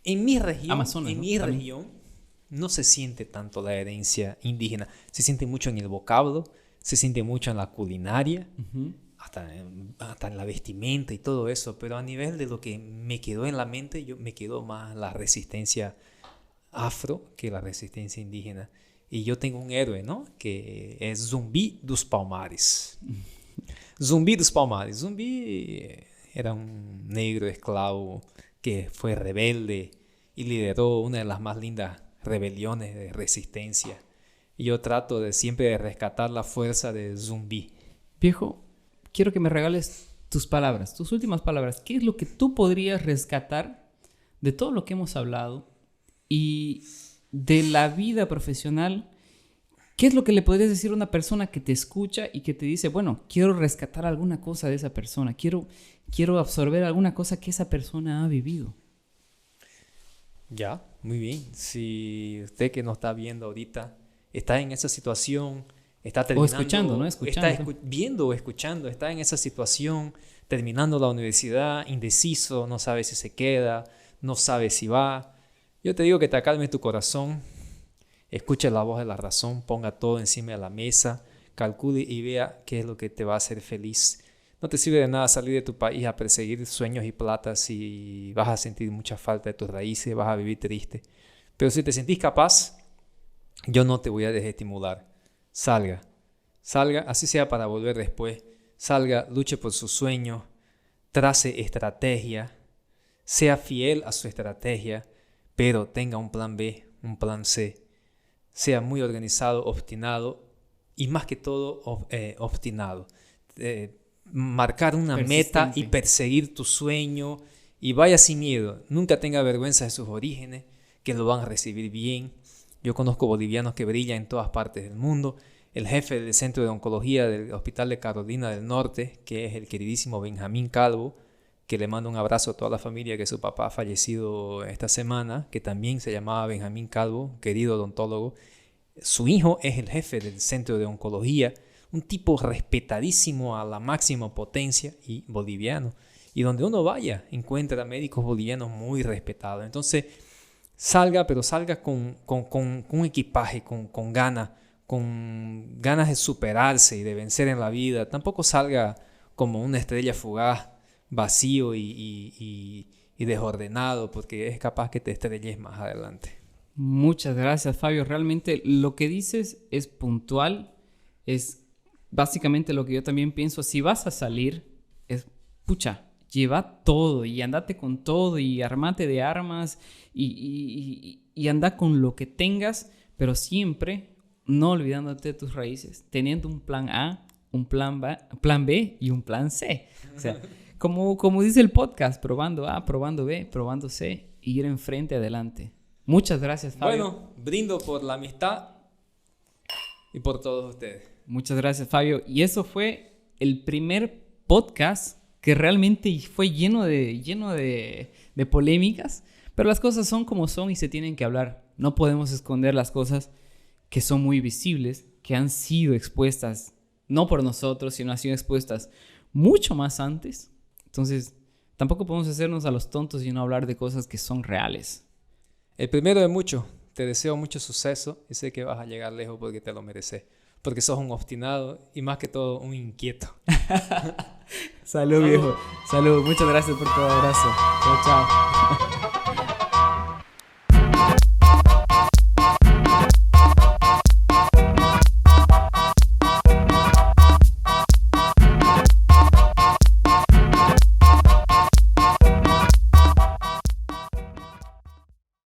en mi región, Amazonas, ¿no? También. región no se siente tanto la herencia indígena, se siente mucho en el vocablo, se siente mucho en la culinaria. Ujú. Hasta en la vestimenta y todo eso, pero a nivel de lo que me quedó en la mente, me quedó más la resistencia afro que la resistencia indígena. Y yo tengo un héroe, ¿no? Que es Zumbi dos Palmares. Zumbi dos Palmares. Zumbi era un negro esclavo que fue rebelde y lideró una de las más lindas rebeliones de resistencia. Y yo trato siempre de rescatar la fuerza de Zumbi. Viejo, quiero que me regales tus palabras, tus últimas palabras. ¿Qué es lo que tú podrías rescatar de todo lo que hemos hablado y de la vida profesional? ¿Qué es lo que le podrías decir a una persona que te escucha y que te dice, bueno, quiero rescatar alguna cosa de esa persona, quiero absorber alguna cosa que esa persona ha vivido? Ya, muy bien. Si usted que nos está viendo ahorita está en esa situación, está terminando... O escuchando, ¿no? Escuchando. Está viendo o escuchando, está en esa situación, terminando la universidad, indeciso, no sabe si se queda, no sabe si va. Yo te digo que te acalmes tu corazón, escuche la voz de la razón, ponga todo encima de la mesa, calcule y vea qué es lo que te va a hacer feliz. No te sirve de nada salir de tu país a perseguir sueños y plata si vas a sentir mucha falta de tus raíces, vas a vivir triste. Pero si te sentís capaz, yo no te voy a desestimular. Salga, así sea para volver después. Salga, luche por sus sueños, trace estrategia, sea fiel a su estrategia, pero tenga un plan B, un plan C. Sea muy organizado, obstinado y más que todo obstinado. Marcar una meta y perseguir tu sueño y vaya sin miedo. Nunca tenga vergüenza de sus orígenes, que lo van a recibir bien. Yo conozco bolivianos que brillan en todas partes del mundo. El jefe del Centro de Oncología del Hospital de Carolina del Norte, que es el queridísimo Benjamín Calvo, que le mando un abrazo a toda la familia, que su papá ha fallecido esta semana, que también se llamaba Benjamín Calvo, querido odontólogo. Su hijo es el jefe del Centro de Oncología, un tipo respetadísimo a la máxima potencia y boliviano. Y donde uno vaya, encuentra médicos bolivianos muy respetados. Entonces, salga, pero salga con un equipaje, con ganas de superarse y de vencer en la vida. Tampoco salga como una estrella fugaz, vacío y desordenado, porque es capaz que te estrelles más adelante. Muchas gracias, Fabio. Realmente lo que dices es puntual, es básicamente lo que yo también pienso. Si vas a salir, lleva todo y andate con todo y armate de armas y anda con lo que tengas, pero siempre no olvidándote de tus raíces, teniendo un plan A, un plan B y un plan C. O sea, como dice el podcast, probando A, probando B, probando C y ir enfrente, adelante. Muchas gracias, Fabio. Bueno, brindo por la amistad y por todos ustedes. Muchas gracias, Fabio. Y eso fue el primer podcast que realmente fue lleno de polémicas, pero las cosas son como son y se tienen que hablar. No podemos esconder las cosas que son muy visibles, que han sido expuestas, no por nosotros, sino han sido expuestas mucho más antes. Entonces, tampoco podemos hacernos a los tontos y no hablar de cosas que son reales. El primero de muchos. Te deseo mucho suceso y sé que vas a llegar lejos porque te lo mereces. Porque sos un obstinado y más que todo un inquieto. Salud, viejo. Salud. Muchas gracias por tu abrazo. Chao, chao.